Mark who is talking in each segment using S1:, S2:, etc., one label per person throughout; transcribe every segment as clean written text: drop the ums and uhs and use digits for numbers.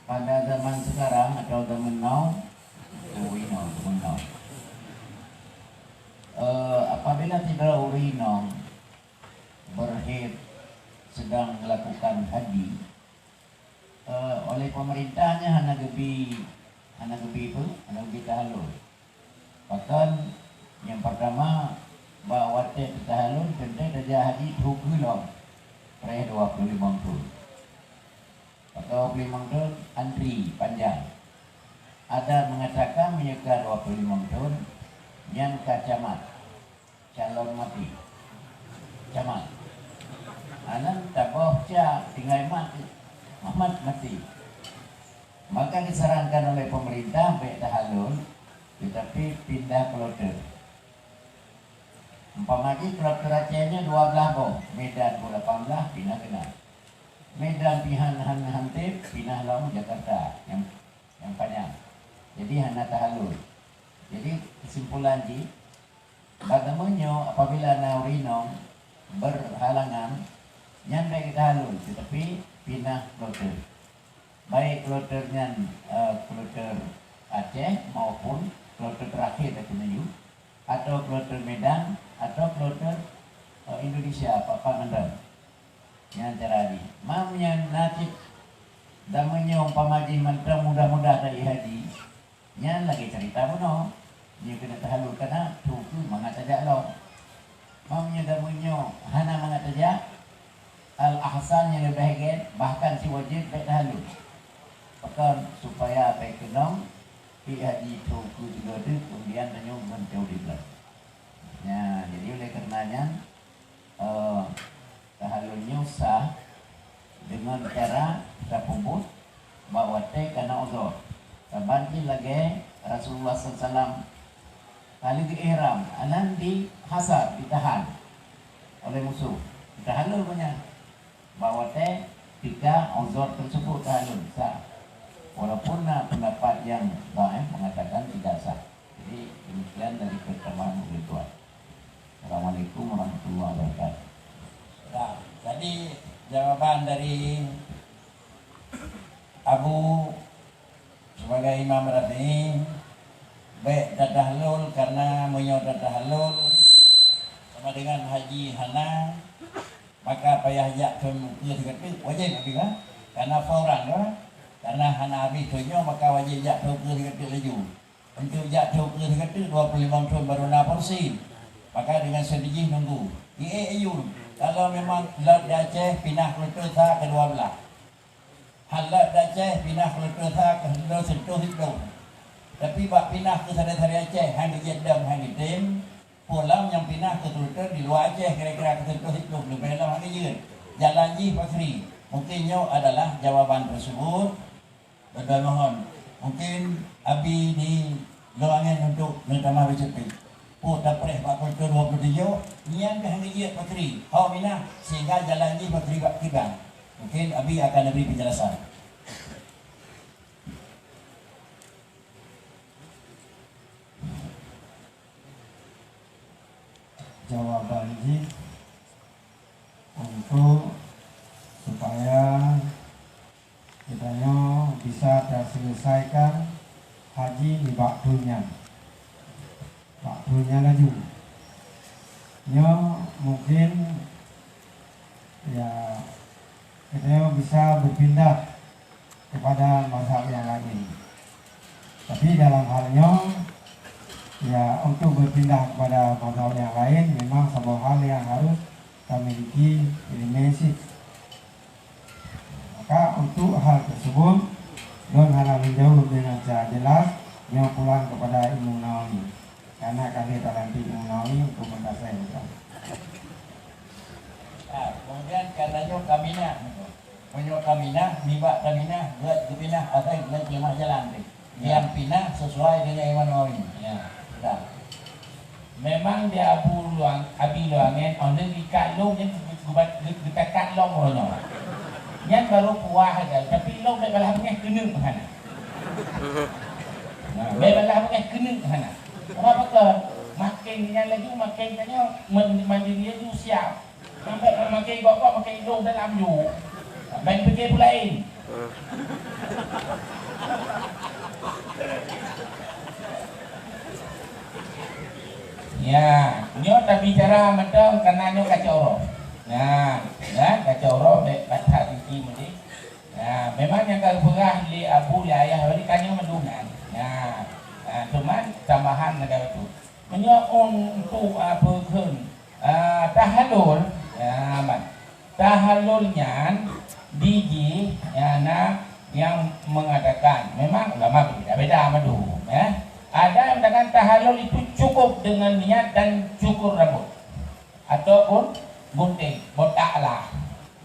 S1: pada zaman sekarang atau zaman now, apabila tidak urinong berhid sedang melakukan haji, oleh pemerintahnya hana gebi tahalul. Bahkan yang pertama bawa tahalul tentang kerja haji hukulong perih 25 tahun atau 25 tahun antri panjang. Ada mengatakan menyeka 25 tahun yang kacamat calon mati camat anan taboh cia tinggal mati, maka disarankan oleh pemerintah baik tahalul tetapi pindah kloter. Umpamanya kloter Acehnya 12 boh, Medan 18 pindah kena Medan pihan hantip pindah lalu Jakarta yang panjang. Jadi hana tahalul. Jadi kesimpulan ji, bagaimana apabila naurinong berhalangan nyandai tahalul tetapi pindah kloter. Baik kloternya kloter Aceh maupun kloter terakhir dari Melayu atau kloter Medan atau kloter Indonesia Pangandaran. Yang cara ini, mamnya najib damanya umpamaji mantra mudah-mudah dari haji. Yang lagi cerita mana? Dia kena tahalul karena tuku mangatajak lo. Mamnya damanya hana mangatajak al-ahsan yang lebih baik bahkan si wajib baik tahalul. Bahkan supaya baik kenong pi haji tuku juga tu kemudian tanya menjauh di belah. Ya, jadi oleh karenanya tahalulnya sah dengan cara terpubut bahawa teh kena uzur. Kabanti lagi Rasulullah SAW kali di ihram anan di hasar ditahan oleh musuh. Tahalul punya bahawa teh tiga uzur tersebut tahalul sah. Walaupun pendapat yang baik mengatakan tidak sah. Jadi demikian dari pertemuan virtual. Assalamualaikum warahmatullahi wabarakatuh.
S2: Nah, tadi jawaban dari Abu sebagai Imam Rafi'i baik tahalul karena menyodar tahalul sama dengan haji hana, maka payah jak ke dekat wajib apabila karena fauran lah. Karena hana habis tunyo maka wajib jak ke dekat laju. Untuk jak ke dekat 25 tahun baru na porsi. Maka dengan sedikit nunggu. Ayun. Kalau memang Lat Aceh pindah kloter ke 12. Halat Aceh pindah kloter ke sentuh hidup. Tapi bak pindah ke Sari Aceh hang di Jedam hang di Tim. Pulang yang pindah ke kloter di luar Aceh kira-kira ke sentuh hidup lebih lama hangยืด. Jalan Ji Fakri. Mungkinnya adalah jawaban tersebut. Dan mohon mungkin Abi di luangan untuk mentamah bercepat. Oh, dapat bakul ke 23 nian ke hang dia Fakri. Hau minah sehingga jalan ni Fakri bak tiba. Mungkin Abi akan beri penjelasan.
S3: Jawaban ji untuk supaya kitanya bisa terselesaikan haji di waktunya. Waktunya laju. Ya mungkin ya kita bisa berpindah kepada mazhab yang lain. Tapi dalam halnya ya untuk berpindah kepada mazhab yang lain memang sebuah hal yang harus kita miliki ilmu. Maka untuk hal tersebut don hanya menjawab dengan cara jelas yang pulang kepada Imam Nawawi. Karena kami terlantik Imam Nawawi untuk mentasaikan.
S2: Kemudian katanya kamina, punya kamina, mibak kamina, buat kepinah atau buat lemah jalan tu. Yang pinah sesuai dengan Imam Nawawi. Ya, sudah. Memang dia abi luangan, orang dikat long yang dekat long orang. Yang baru puah aja, tapi long dah balah mengeh kena mana. Nah, balah mengeh kena mana. Apa ke makinnya lagi makinnya mandi dia tu siap. Sampai makin gok makin long dalam ju. Main pergi pulain.
S4: Ya, nyo tak bicara macam karena nyo kacau roh. Nah, ya kacau roh batat tinggi mesti. Nah, memang yang kalau perah li abu li ayah balik kanyo mendungan. Nah, cuman tambahan negara itu. Menyo untuk apa kun? Tahalul, ya man. Tahalulnya digi ya nak yang mengatakan memang ulama berbeda-beda madu, ya. Ada yang mengatakan tahalul itu cukup dengan niat dan cukur rambut ataupun gunting, botaklah.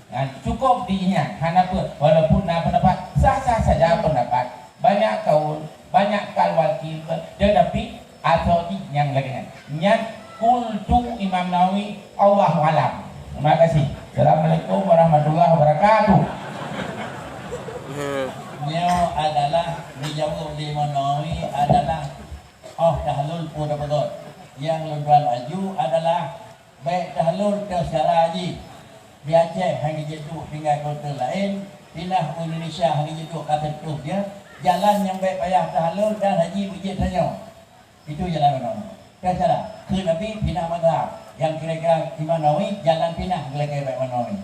S4: Nah, cukup diingat. Kenapa? Walaupun pendapat sah-sah saja pendapat. Banyak kaul, banyak kalwalki, tetapi atau yang lagi niat kultu Imam Nawawi Allahu alam. Terima kasih. Assalamualaikum warahmatullahi wabarakatuh.
S2: Nyo adalah dijawab di Imam Nawawi adalah tahlul pun betul. Yang luduan aju adalah baik tahlul ke secara haji di Aceh hanya jatuh tinggal kota lain, pindah ke Indonesia hanya jatuh kata tu dia jalan yang baik payah tahlul dan haji bujit saja. Itu jalan mana? Kata ke Nabi pindah mazhab yang kira-kira Imam Nawawi jalan pindah kira-kira baik Imam Nawawi.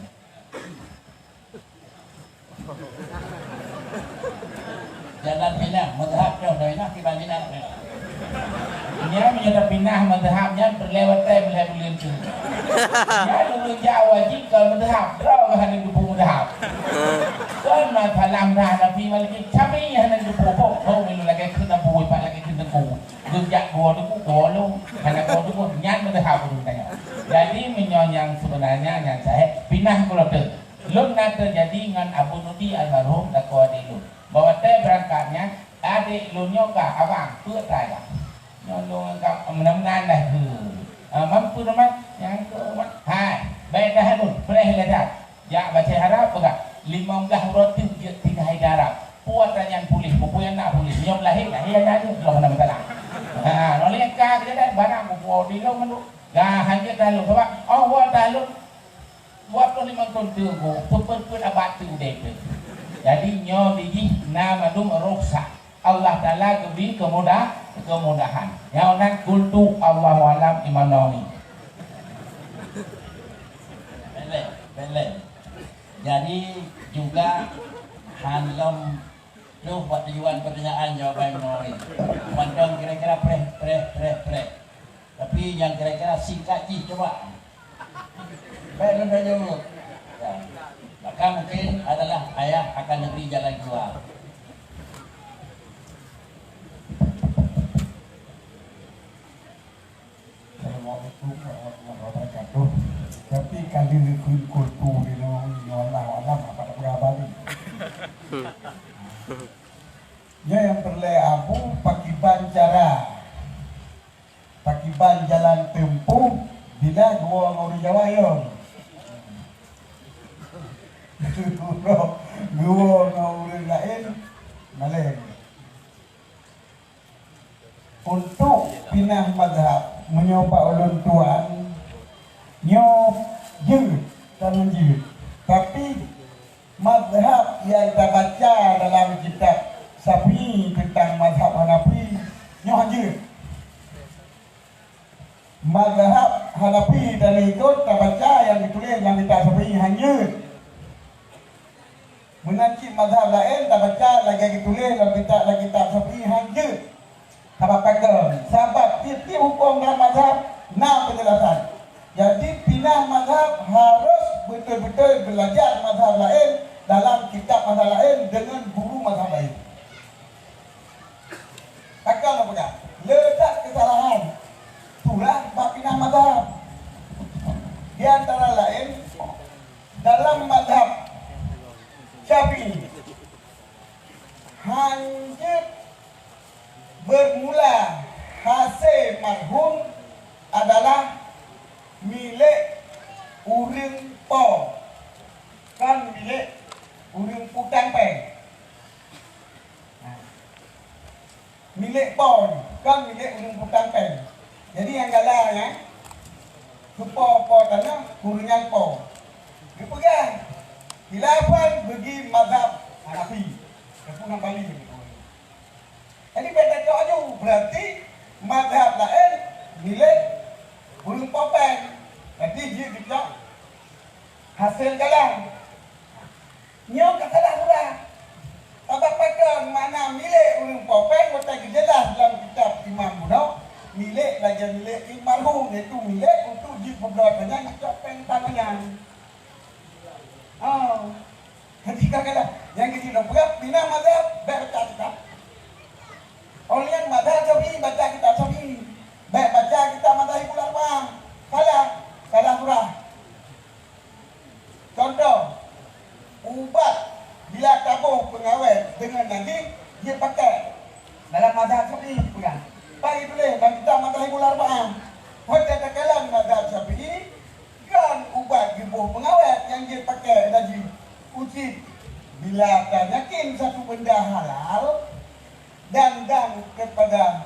S2: Jalan pindah mazhab dah pindah ke pindah.
S4: Dia menyerap pindah madhabnya berlewat berlewat tu. Dia dulu Jawa jika madhab, kau hanya dupung madhab. Kan masalah dah Nabi maliki cabai hanya dupung pok, kau ni lagi kena buat pak lagi kena ku. Gejak gua tu lu, hanya kau tu nyat madhab tu tanya. Jadi yang sebenarnya yang saya pindah kalau tu. Lun nak terjadi dengan Abu Nudi almarhum dan kau adik lu. Bahawa berangkatnya adik lu nyoka abang pertai lah. Nyolong kau menang-menang dah tu. Mampu teman yang keempat. Hai, baik dah dulu. Boleh lihat. Ya baca Arab enggak? 15 roti 3 hari Arab. Puatan yang pulih, buku yang nak pulih. Nyom lahir ada. Belum ada masalah. Noleh kah dia dah barang buku di lu mendu. Dah hanya dah lu sebab awal dah lu buat tu 5 tahun tu per abad tu dek. Jadi nyo biji nama dum ruksa. Allah Ta'ala beri kemudahan. Yang nak kultu Allahu alam Imam Nawawi.
S2: Belek. Jadi juga hanlom tu buat tujuan pertanyaan jawapan Imam Nawawi. Mandang kira-kira pre. Tapi yang kira-kira singkat je coba. Baik dah jawab. Maka mungkin adalah ayah akan negeri jalan keluar.
S3: Assalamualaikum warahmatullahi wabarakatuh. Tapi kali ni kultu ni Allah alam apa tak berapa ni. Ya yang berle abu pakiban jalan tempuh bila gua ngori Jawa yo. Gua ngori lain maleng. Untuk pindah mazhab menyoba ulun tuan nyop je dan je. Tapi mazhab yang kita baca dalam kitab Syafi'i tentang mazhab Hanafi nyoh je. Mazhab Hanafi dan ikut kita baca yang ditulis dalam kitab Syafi'i hanya. Menanti mazhab lain kita baca lagi ditulis dalam kitab Syafi'i hanya. Sebab pakai sebab tiap-tiap hukum dalam mazhab 6 penjelasan. Jadi pindah mazhab harus betul-betul belajar mazhab lain dalam kitab mazhab lain dengan guru mazhab lain. Pakai apa tak? Letak kesalahan. Itulah bab pindah mazhab. Di antara lain dalam mazhab Syafi'i hanya bermula hasil marhum adalah milik urang po, kan milik urang putang peng. Milik po, kan milik urang putang peng. Jadi yang galah ya, supo po tanah kurungan po. Dipegang. Khilafan bagi mazhab Hanafi. Kepungan Bali. Jadi beda jauh berarti mazhab lain milik hasil kalah. Nyok katalah surah. Tabak pegang mana milik orang popeng kata jelas dalam kitab Imam Buno. Milik lagi milik marhum itu milik untuk diperbuatkannya kitab peng tangannya. Oh. Ketika kala yang kita berat bina mazhab baca kitab. Oleh yang mazhab Syafi'i baca kitab Syafi'i. Baca kitab mazhab ulama. Salah surah. Contoh ubat bila tabung pengawet dengan nanti dia pakai dalam mazhab Syafi'i bukan. Bagi boleh dalam kitab mazhab ulama. Pada kekalan mazhab Syafi'i kan ubat gebuh pengawet yang dia pakai lagi uji bila tak yakin satu benda halal dan kepada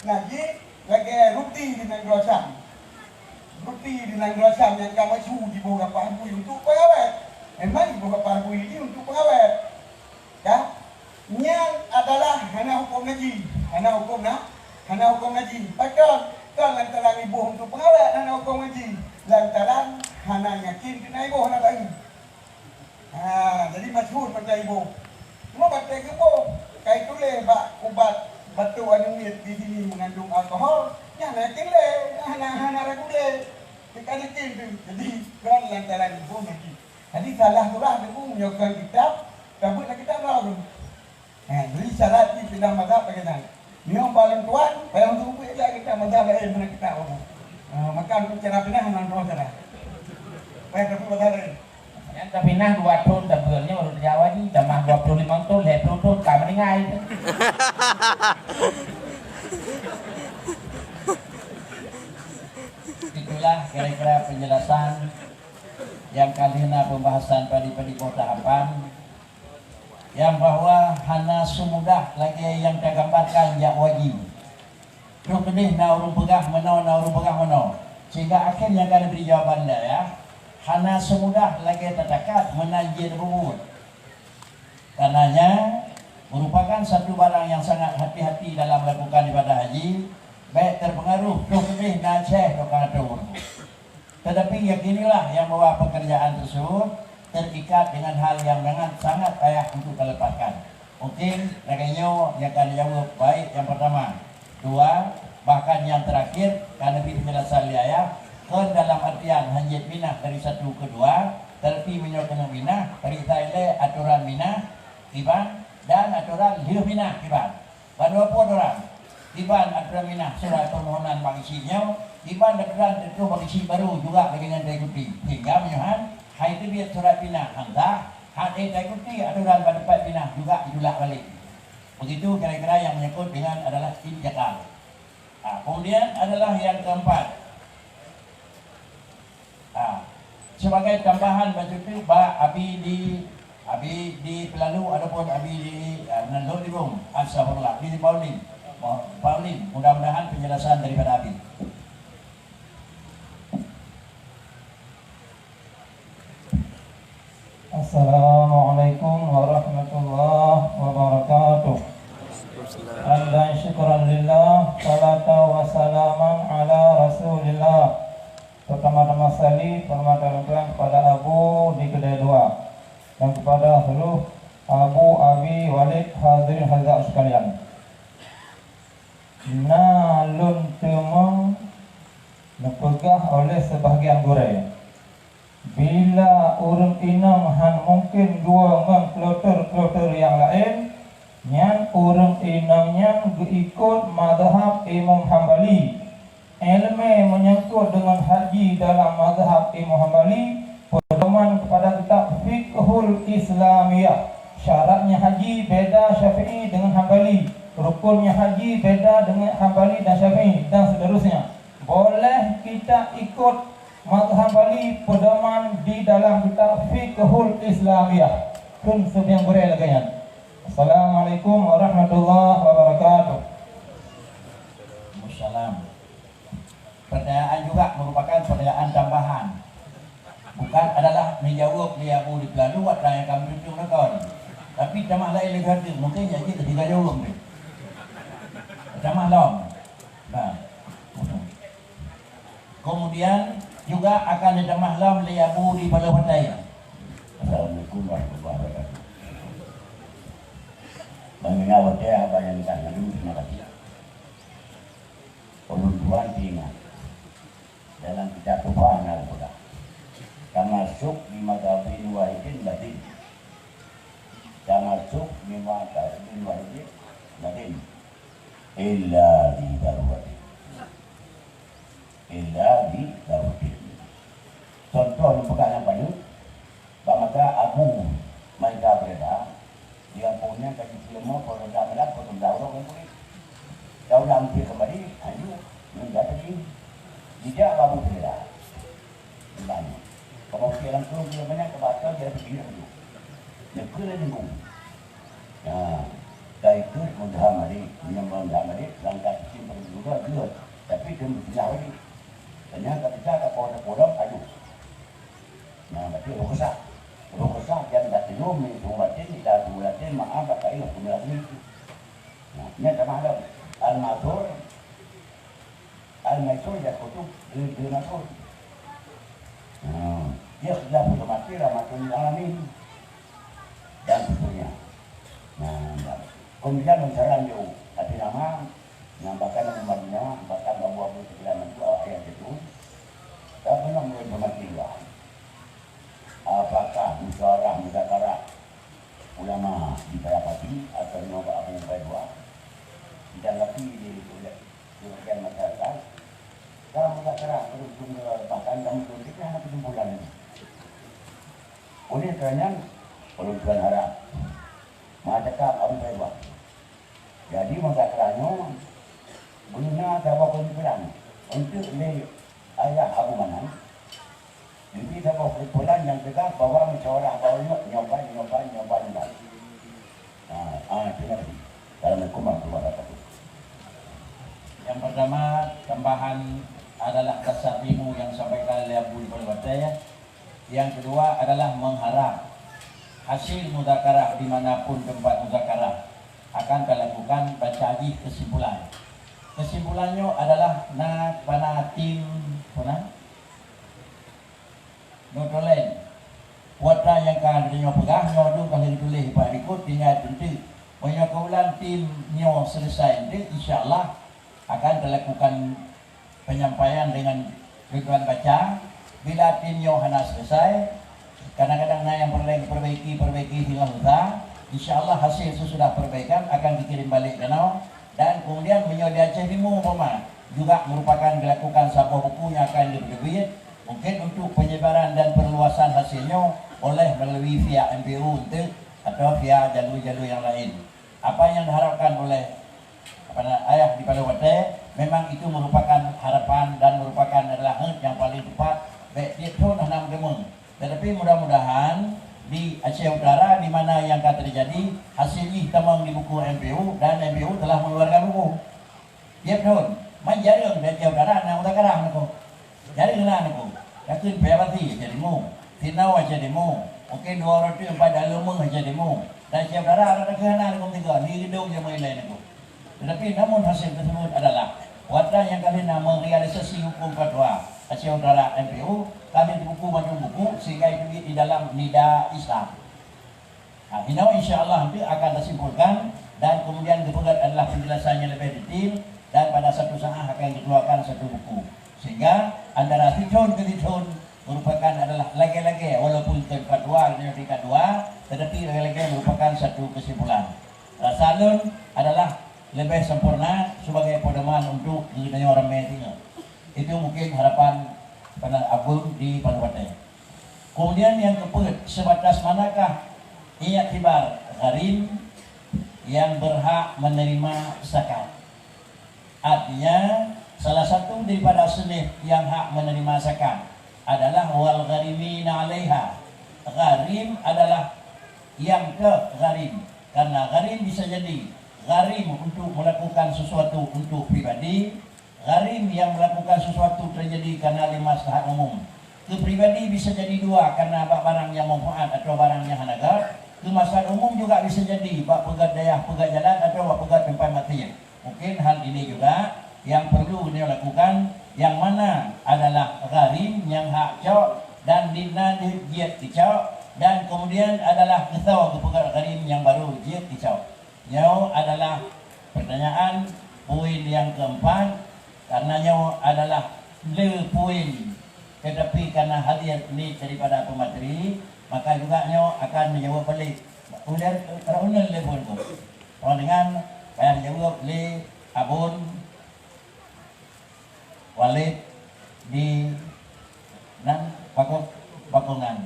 S3: ngaji lagi ruti di Nanggosam yang kamu su di bawah parpui untuk pengawet memang di bawah parpui ini untuk pengawet ya yang adalah hana hukum ngaji pakar kan lantaran ibu untuk pengawet hana hukum ngaji lantaran hana yakin kena ibu hana lagi. Jadi masyhur pada ibu. Mau baca ibu, kai tulis ubat batu anumit di sini mengandung alkohol, yang yakin le, hana ragu le. Kita yakin tu. Jadi kan lantaran ibu yakin. Jadi salah surah ibu menyokong kitab, cabutlah kitab lalu. Jadi syarat di pindah mazhab bagaimana? Yang paling tuan, bayang tunggu lagi kita mazhab lain mana kita orang. Maka untuk cara pindah hana roh cara. Baik tapi mazhab lain.
S4: Yang terpindah 2 tahun terbeulnya baru Jawa ni dah 25 tahun lihat tahun tak mendengar itu.
S2: Itulah kira-kira penjelasan yang kalina pembahasan pada tahapan yang bahwa hana semudah lagi yang tergambarkan yang wajib. Terus kedih na urung pegah mana, sehingga akhirnya akan beri jawaban dah ya. Hana semudah lagi terdekat menanjir ruwut. Karenanya merupakan satu barang yang sangat hati-hati dalam melakukan ibadah haji, baik terpengaruh tuh lebih naceh dokatur. Tetapi yakinilah yang bahwa pekerjaan tersebut terikat dengan hal yang sangat payah untuk dilepaskan. Mungkin rekannya yang akan jawab baik yang pertama, 2, bahkan yang terakhir karena penjelasan dia kan dalam artian hanjit minah dari 1 ke 2, terpi menyokong minah dari Thailand aturan minah tiban dan aturan hidup minah tiban. Baru apa orang? Tiban aturan minah surat permohonan bangsinya, tiban aturan itu bangsi baru juga dengan diikuti. Hingga menyuhan hai itu biar surat minah hantar, hai diikuti aturan pada tempat minah juga dijulak balik. Begitu kira-kira yang menyangkut dengan adalah tindakan. Kemudian adalah yang keempat. Sebagai tambahan baju itu abi di Pelalu ataupun abi di Nandor di Bung Astagfirullah di Pauline mudah-mudahan penjelasan daripada abi.
S5: Assalamualaikum warahmatullahi wabarakatuh. Alhamdulillah syukuran lillah, salatu wassalaman ala rasulillah. Pertama-tama sekali permohonan kepada Abu di kedai 2 dan kepada seluruh Abu Abi Walid hadirin hadirat sekalian. Nalun temang dipegah oleh sebahagian gurai. Bila urang inang han mungkin dua ngang kloter yang lain, nyan urang inang nyan ikut mazhab Imam Hambali. Ilmu menyangkut dengan haji dalam mazhab Imam Hambali, pedoman kepada kitab Fiqhul Islamiyah. Syaratnya haji beda Syafi'i dengan Hambali, rukunnya haji beda dengan Hambali dan Syafi'i dan seterusnya. Boleh kita ikut mazhab Hambali pedoman di dalam kitab Fiqhul Islamiyah. Kun sebiang boleh lagi. Assalamualaikum warahmatullahi wabarakatuh.
S2: Wassalam. Pertanyaan juga merupakan pertanyaan tambahan, bukan adalah menjawab dia Abu di Pelalu atau yang kami tunjuk rekod. Tapi tamah lain lagi hadir, mungkin jadi ketiga jawab ni. Tamah long. Nah. Kemudian juga akan ada mahlam liabu di pada wadaya. Assalamualaikum warahmatullahi wabarakatuh. Mengingat wadaya apa yang kita lalu terima kasih. Penuntuan diingat dalam kitab Tuhan Al-Quran. Termasuk di madhabin wahidin batin. Termasuk di madhabin wahidin batin. Illa di darurat. Illa di darurat. Contoh yang pegang apa ni? Bagaimana Abu mereka berada, dia punya kaji ilmu produk berat, produk daurah yang boleh. Daurah hampir kembali, hanya menjadi ini. Tidak Abu berada. Banyak. Kalau dia orang turun dia banyak kebatal dia begini dulu. Negara nunggu. Nah, dari itu mendhamari, menyembah langkah kecil juga dia. Tapi dia mesti lagi. Ternyata kita ada pola-pola aduh. Nah, berarti rokosa yang tak tinum ni buatin tidak buatin maaf pakai lah punya lagi. Nah, ini sama ada al-matur ya kutub di matur. Nah, dia sudah punya mati rahmatul alamin dan sebagainya. Nah, kemudian mencaran jauh hati nama nambahkan nomornya bahkan abu-abu sekilan itu ayat itu tak pernah mulai bermatilah. Apakah musyawarah muzakarah ulama di Parapati atau nyoba Abu Baidwa tidak lagi di bagian masyarakat dalam muzakarah bahkan dalam politik hanya kesimpulan ini. Oleh kerana peruntukan harap macam Abu Baidwa. Jadi muzakarahnya guna sebuah kesimpulan untuk ayah Abu Manan. Jadi sebuah kesimpulan yang tegas bahawa musyawarah bawahnya nyoba. Terima kasih. Assalamualaikum warahmatullahi wabarakatuh. Yang pertama, tambahan adalah dasar ilmu yang sampaikan oleh Abu Wadaya. Yang kedua adalah mengharap hasil muzakarah dimanapun tempat muzakarah akan dilakukan baca lagi kesimpulan. Kesimpulannya adalah pada tim Notolen Wata yang kan dia pegang nyodu kalau ditulis pak ikut tinggal tentu banyak kaulan tim nyo selesai nanti insyaallah akan dilakukan penyampaian dengan tujuan baca. Bila tim nyo hana selesai kadang-kadang yang perbaiki hingga hutan insyaallah hasil sesudah perbaikan akan dikirim balik ke nau dan kemudian menyo di Aceh Timur umpama juga merupakan dilakukan sebuah buku yang akan diberi mungkin untuk penyebaran dan perluasan hasilnya oleh melalui via MPU atau via jalur-jalur yang lain. Apa yang diharapkan oleh ayah di Pada Wadai memang itu merupakan harapan dan merupakan adalah yang paling tepat baik dia pun hanam demung. Tetapi mudah-mudahan di Aceh Utara di mana yang akan terjadi hasilnya tamang di buku MPU dan MPU telah mengeluarkan buku. Dia pun menjarang di Aceh Utara nak utara nak jadi kena aku. Yakin payah jadi mu. Tinau jadi mu. Okey 200 empat dalam mu jadi mu. Dan siap darah ada kena aku tiga. Ni gedung yang lain aku. Tetapi namun hasil tersebut adalah wadah yang kali nama realisasi hukum fatwa Aceh Utara MPU kami buku macam buku sehingga itu di dalam nida Islam. Nah, hinau insya-Allah nanti akan disimpulkan dan kemudian dibuat adalah penjelasannya lebih detail dan pada satu saat akan dikeluarkan satu buku. Sehingga antara titun ke titun merupakan adalah lagi-lagi walaupun fatwa yang tingkat 2 tetapi lagi-lagi merupakan satu kesimpulan. Rasalun adalah lebih sempurna sebagai pedoman untuk dirinya orang media. Itu mungkin harapan pada Abu di Pada Wadai. Kemudian yang keempat, sebatas manakah i'tibar gharim yang berhak menerima zakat? Artinya salah satu daripada selif yang hak menerima zakat adalah wal gharimina 'alaiha. Gharim adalah yang ke gharim. Karena gharim bisa jadi gharim untuk melakukan sesuatu untuk pribadi, gharim yang melakukan sesuatu terjadi karena maslahat umum. Ke pribadi bisa jadi dua karena barang yang manfaat atau barang yang hanagar. Ke maslahat umum juga bisa jadi bab pegat daya, pegat jalan atau bab pegat tempat mati. Mungkin hal ini juga yang perlu dia lakukan yang mana adalah gharim yang hak cok dan dina jiat dicok, dan kemudian adalah kesau kepegat gharim yang baru jiat dicok. Nyaw adalah pertanyaan poin yang keempat, karenanya adalah le poin, tetapi karena hadir ni daripada pemateri, maka juga nyaw akan menjawab balik. Kemudian kerana telefon tu, orang dengan payah jawab le abun Walid di nan bakungan.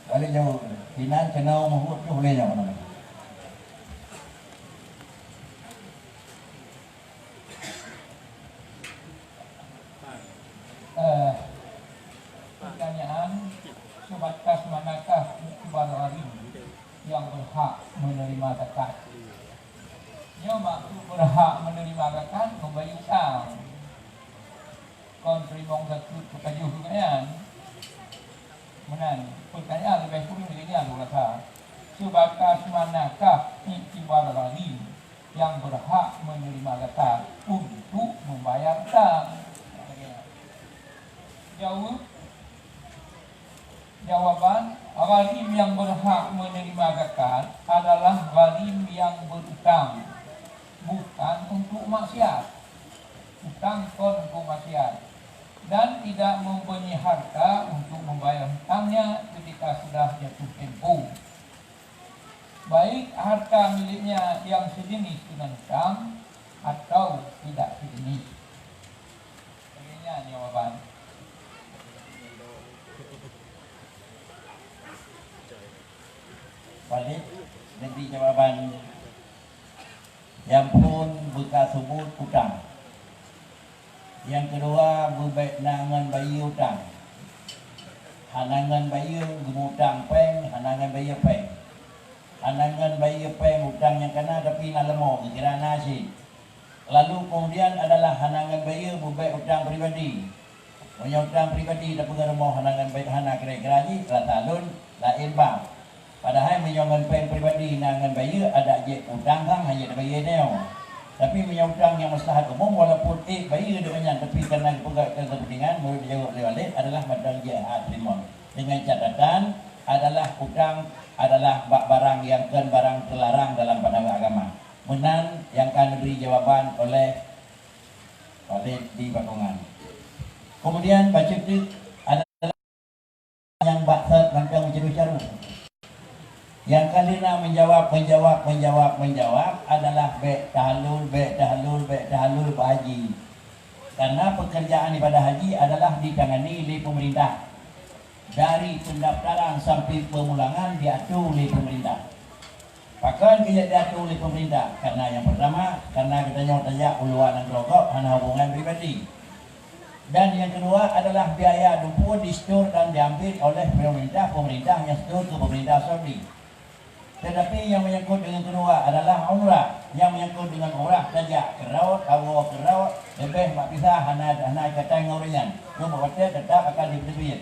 S2: Walid jawab dinan kena mahut tu boleh jawab nama.
S5: Pertanyaan, sebatas manakah Mukbar Gharim yang berhak menerima zakat? Yang maksud berhak menerima zakat membayar utang. Kon terima zakat kekajuh kekayaan. Menan, pertanyaan lebih kurang begini aku rasa. Sebatas manakah Mukbar Gharim yang berhak menerima zakat untuk membayar utang? Jawaban, gharim yang berhak menerima zakat adalah gharim yang berutang, bukan untuk maksiat. Utang kon untuk maksiat, dan tidak mempunyai harta untuk membayar hutangnya ketika sudah jatuh tempo. Baik harta miliknya yang sejenis dengan hutang atau tidak sejenis. Begini jawaban.
S2: Balik nanti jawaban yang pun bekas sebut utang. Yang kedua berbaik nangan bayi utang. Hanangan bayi gemutang peng, hanangan bayi peng. Hanangan bayi peng utang yang kena tapi nak lemok kira nasi. Lalu kemudian adalah hanangan bayi berbaik utang pribadi. Punya utang pribadi tak pegang lemok hanangan bayi hana kira-kira ni latalun lain bang. Padahal menyongan pen pribadi nangan bayar ada je utang kan hanya bayar dia. Tapi menyutang yang maslahat umum walaupun bayar dengan tapi kerana pegang kepentingan menurut jawab oleh adalah madang je terima. Dengan catatan adalah utang adalah barang yang barang terlarang dalam pandangan agama. Menan yang akan diberi jawaban oleh di bakungan. Kemudian baca tu adalah yang baksat tentang menjeru-jeru. Yang kalina menjawab adalah baik tahlul haji. Karena pekerjaan ibadah haji adalah ditangani oleh pemerintah. Dari pendaftaran sampai pemulangan diatur oleh pemerintah. Bahkan kita diatur oleh pemerintah. Karena yang pertama, karena katanya tajak uluan dan rokok hanya hubungan pribadi. Dan yang kedua adalah biaya dumpur distor dan diambil oleh pemerintah yang setor ke pemerintah Saudi. Tetapi yang menyangkut dengan kedua adalah umrah. Yang menyangkut dengan umrah saja kerawat, lebih mak pisah hana kata ngorian. Nombor hotel tetap akan diberi.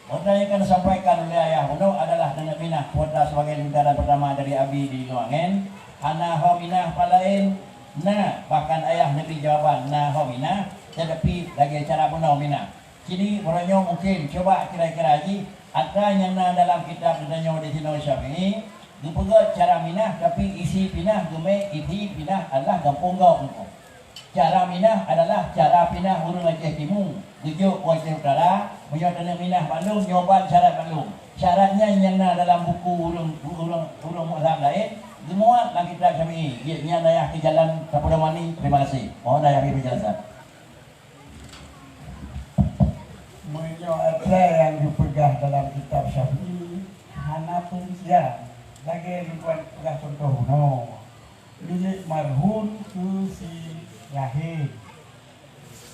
S2: Kuota yang akan disampaikan oleh ayah Uno adalah dengan minah kuota sebagai negara pertama dari Abi di Luangen. Hana minah palain. Nah, bahkan ayah negeri jawaban nah minah. Tetapi lagi cara Uno minah. Kini orangnya mungkin coba kira-kira haji ada yang dalam kitab katanya di sini Syafi'i. Dupaga cara minah tapi isi pinah gume iti pinah adalah gampung gau. Cara minah adalah cara pinah urang Aceh Timur, tujuh Aceh Utara, menyatakan minah balung nyoban syarat balung. Syaratnya yang dalam buku urang mazhab lain, semua dalam kitab kami. Ia daya ke jalan Kapudamani. Terima kasih. Mohon daya beri penjelasan.
S3: Menyo yang dipegang dalam kitab Syafi'i hana perincian. Lagi bukan pegang contoh milik marhum tu si lahir.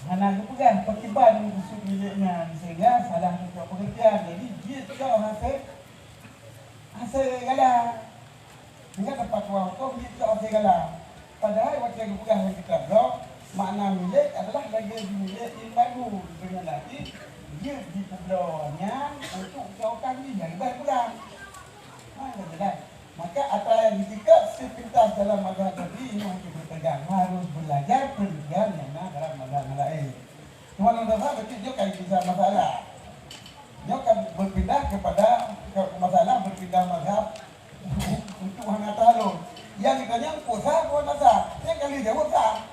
S3: Hana pegang pertiban khusus miliknya sehingga salah untuk pengertian. Jadi dia juga hasil galah. Hingga dapat hukum dia juga hasil galah. Padahal waktu yang pegang yang kita blok makna milik adalah lagi milik yang baru dengan nanti dia dipebloknya untuk jauhkan dia lebih pulang. Maka apa yang dikatakan sepintas dalam mazhab tadi yang kita pegang harus belajar pendidikan yang dalam mazhab dan lain. Cuma masalah kecil dia kan bisa masalah. Dia kan berpindah kepada masalah berpindah mazhab untuk hana tahlul. Yang ditanya puasa puasa, yang kali jawab sah.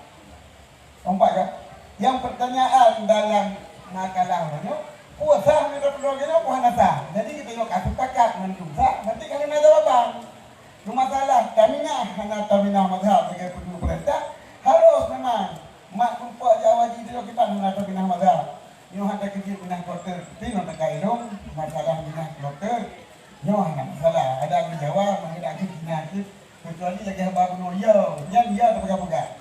S3: Nampak kan? Yang pertanyaan dalam nakalahnya puasa ni perlunya puasa sah. Jadi kita nak sepakat dengan sah, nanti kali nak jawaban. Masalah kaminya hana tamina mazhab sebagai penduduk perintah harus memang mak kumpulan Jawa jadi kita hana tamina mazhab. Yo handa kerja pindah dokter, tino tak kaidong masalah pindah dokter. Yo hana masalah ada yang Jawa mengira kita kecuali jaga babu yo, yang dia tak pegang-pegang.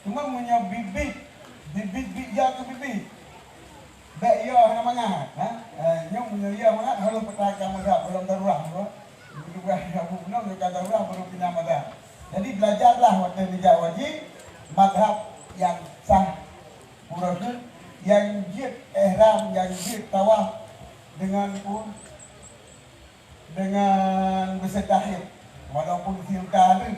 S3: Cuma punya bibit ya tu bibit. Baik yo hana mangat, ha? Nyong punya dia mangat harus pertahankan mazhab belum darurat, bro. Juga aku belum juga darurat baru pindah mazhab. Jadi belajarlah waktu di Jawa wajib mazhab yang sah. Murad yang jid ihram, yang jid tawaf dengan bersedahid walaupun siutan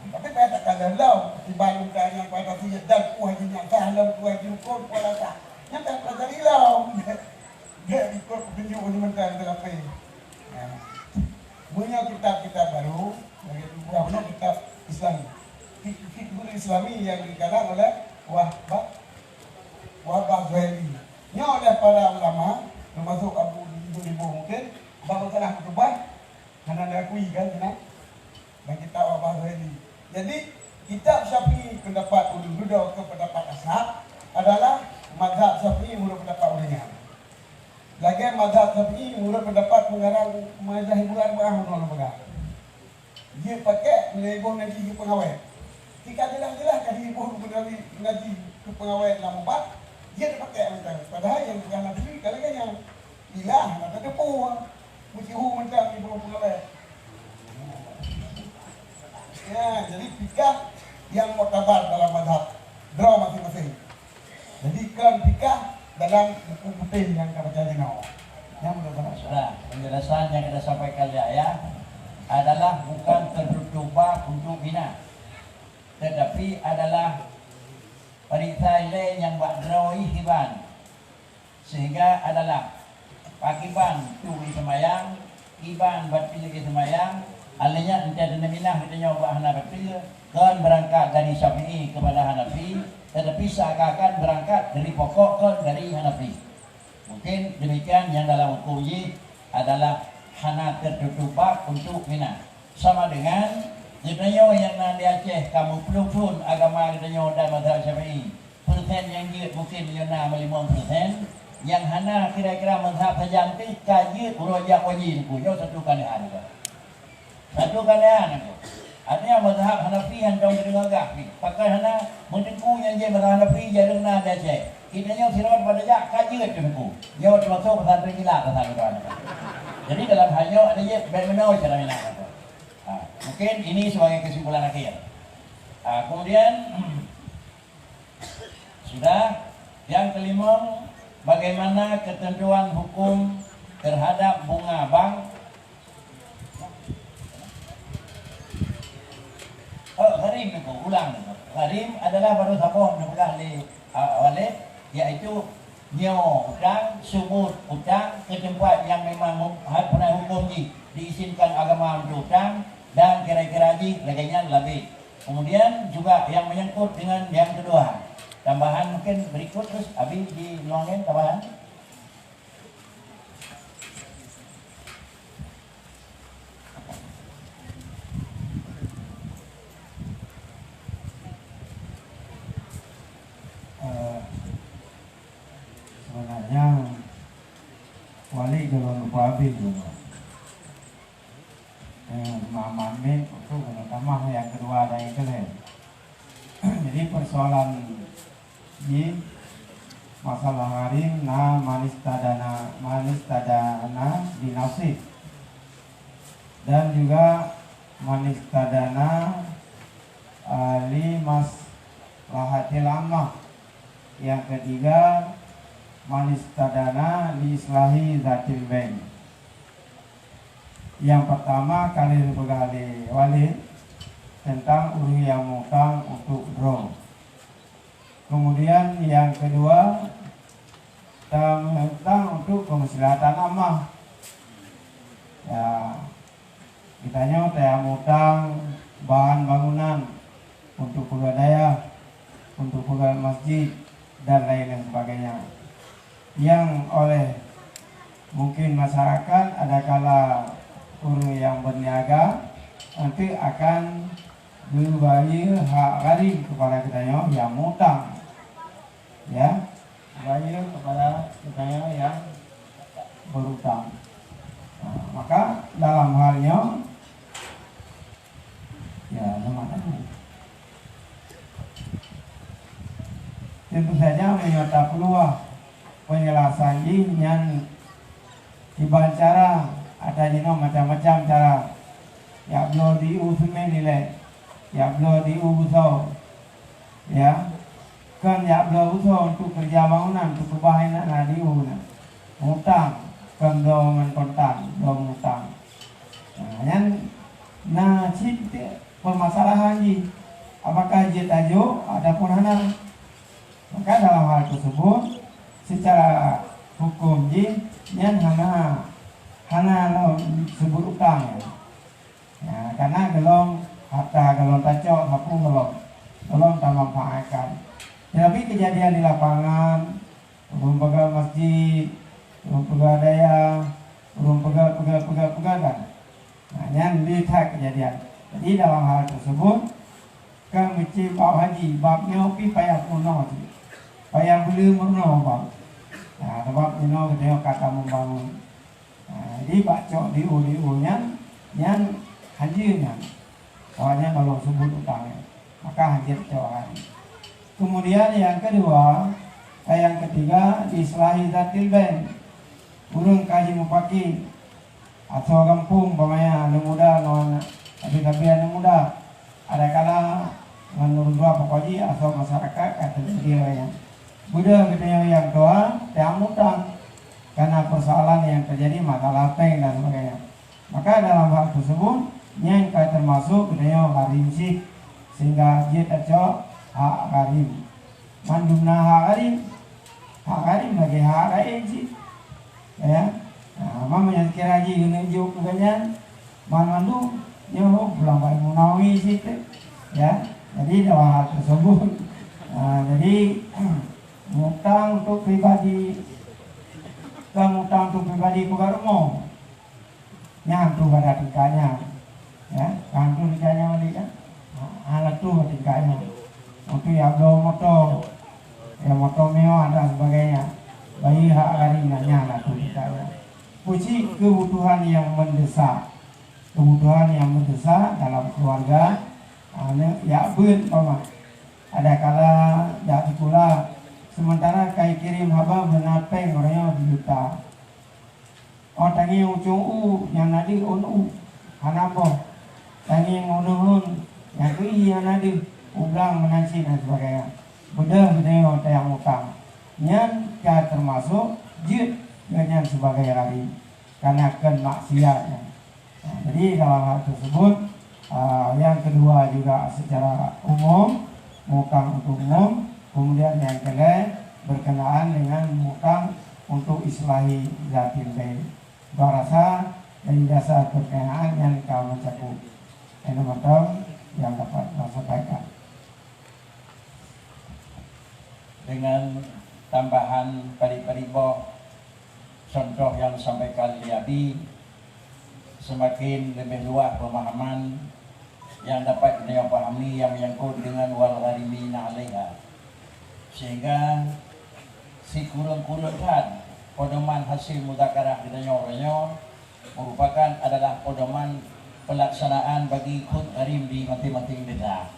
S3: tapi saya tak kalah lau dibanding yang pada sijid dan wajib yang sahlam wajib kur pola sah yang tak pelajari lau dia ikut petunjuk elementar terapi punya kitab-kitab baru buah kitab Islam fiqhul Islami yang dikarang oleh Wahbah Zuhaili. Ini oleh para ulama, termasuk Abu Ribu mungkin, bahawa telah berubah, karena diakui kan, dan kita Wahbah Zuhaili. Jadi, kitab Syafi'i pendapat Ulul Huda ke pendapat Ashab adalah mazhab Syafi'i menurut pendapat ulama. Lagi mazhab Syafi'i menurut pendapat pengarang mazhab hiburan menurut pegang. Dia pakai melebur ngaji ke pengawet. Jika jelas-jelas kan hibur ngaji ke pengawet dalam ubat, dia dipakai mentang. Padahal yang Nabi kalau yang ilah nak tepu mesti mentang ibu pengawet. Ya, jadi fikah yang muktabar dalam mazhab draw masing-masing. Jadi kan fikah dalam buku putih yang kita baca jenau. Yang
S2: Sudah, penjelasan yang kita sampaikan ya adalah bukan terduga untuk bina, tetapi adalah perintah lain yang berdrawai hiban, sehingga adalah pakiban tu di semayang, iban batil di semayang, alanya entah demilah kita nyoba Hanafi kan berangkat dari Syafi'i kepada Hanafi, tetapi seakan-akan berangkat dari pokok kan dari Hanafi. Mungkin demikian yang dalam hukum ini adalah hana tertutup bab untuk bina. Sama dengan Jidanyo yang di Aceh, kamu pelupun agama jidanyo dan mazhab Syafi'i. Persen yang dia mungkin dia nak 50%. Yang hana kira-kira mazhab saja nanti kaji urujak wajib ku. Yo satu keadaan tu. Satu keadaan tu. Ada yang mazhab Hanafi yang dong dengar gak. Pakai hana menteku yang je mazhab Hanafi jadi nak di Aceh. Jidanyo sirat pada jak kaji tu ku. Yo termasuk pesantren gila kata tu. Jadi dalam halnya ada je bagaimana cara mina tu. Mungkin ini sebagai kesimpulan akhir. Kemudian sudah yang kelima, bagaimana ketentuan hukum terhadap bunga bank. Gharim itu, ulang itu. Gharim adalah baru sabon yang di wallet, yaitu nyo utang, subut utang ke tempat yang memang pernah hukum diizinkan agama untuk utang. Dan kira-kira lagi lebih. Kemudian juga yang menyangkut dengan yang kedua. Tambahan mungkin berikut terus Abi diluangkan tambahan.
S3: Sebenarnya wali jangan lupa Abi dulu. Mamin itu terutama yang kedua ada yang kalian. Jadi persoalan ini masalah harim manis tadana dinasib dan juga manis tadana limas lahatil ammah. Yang ketiga manis tadana li islahi zatil bain. Yang pertama kali bergali wali tentang urung yang mutang untuk draw. Kemudian yang kedua, tentang untuk kemaslahatan ammah. Ya, kitanya tayang utang bahan bangunan untuk pegadaian, untuk pegawai masjid dan lain sebagainya. Yang oleh mungkin masyarakat ada kala orang yang berniaga nanti akan berbayar hak gharib kepada kitanya yang utang, ya, bayar kepada kitanya yang berutang. Nah, maka dalam halnya ya namanya tentu saja menyerta peluang penjelasan ini yang ibarat cara ada jino macam-macam cara ya belum diusume nilai ya belum diusau ya kan ya belum usau untuk kerja bangunan untuk kebahagiaan ada diuna utang kan belum kontan belum utang nah cinta permasalahan ini apakah dia tajuk adapun anak. Maka dalam hal tersebut secara hukum ji yang hana sebut utang ya, karena gelong harta gelong tacok hapung gelong tak manfaatkan. Tapi kejadian di lapangan, urung pegawai masjid, urung pegawai daya, urung pegawai kan. Nah, yang lihat kejadian. Jadi dalam hal tersebut kan mesti bab haji babnya pi payah kuno payah beli murno bang. Nah, sebab kuno kita kata membangun. Nah, jadi bacok diu-diunya yang hajinya. Soalnya kalau sebut utangnya, maka haji orang. Kemudian yang kedua, yang ketiga islahi zatil bain. Urung kaji mupaki atau kampung pamaya muda non tapi anu muda ada kala menurut dua pokoknya atau masyarakat kata dia yang Buddha katanya yang doa yang utang karena persoalan yang terjadi masalah peng dan sebagainya. Maka dalam hal tersebut yang termasuk katanya gharim sih sehingga dia tercok hak gharim mandumna hak gharim bagi hak lain sih ya. Nah, mamanya kira haji gini juk katanya mandu nyoh pulang balik munawi situ ya. Jadi dalam hal tersebut jadi ngutang untuk pribadi ngutang untuk pribadi pegarmo nyantu pada tingkahnya ya kantu tingkahnya balik kan alat tuh tingkahnya untuk ya belum motor ya motor mewah dan sebagainya bayi hak garingannya alat tuh tingkahnya puji kebutuhan yang mendesak dalam keluarga ya bun mama ada kala dak pula sementara kai kirim haba benapeng orangnya juta tangi ujung yang nadi unu hanapo tangi unun yang kui yang nadi ulang menansi dan sebagainya beda yang utang yang termasuk jid dengan sebagai lari karena kan maksiatnya. Nah, jadi dalam hal tersebut yang kedua juga secara umum utang untuk umum. Kemudian yang kedua berkenaan dengan utang untuk islahi zatil bain. Barasa dan jasa berkenaan yang kau mencakup. Ini macam yang dapat saya sampaikan.
S2: Dengan tambahan pari-paribo contoh yang disampaikan Liabi semakin lebih luas pemahaman yang dapat kita pahami yang menyangkut dengan wal gharimina 'alaiha. Sehingga si kurun-kurunkan pedoman hasil mudzakarah kita nyorenya merupakan adalah pedoman pelaksanaan bagi khut gharim di masing-masing desa.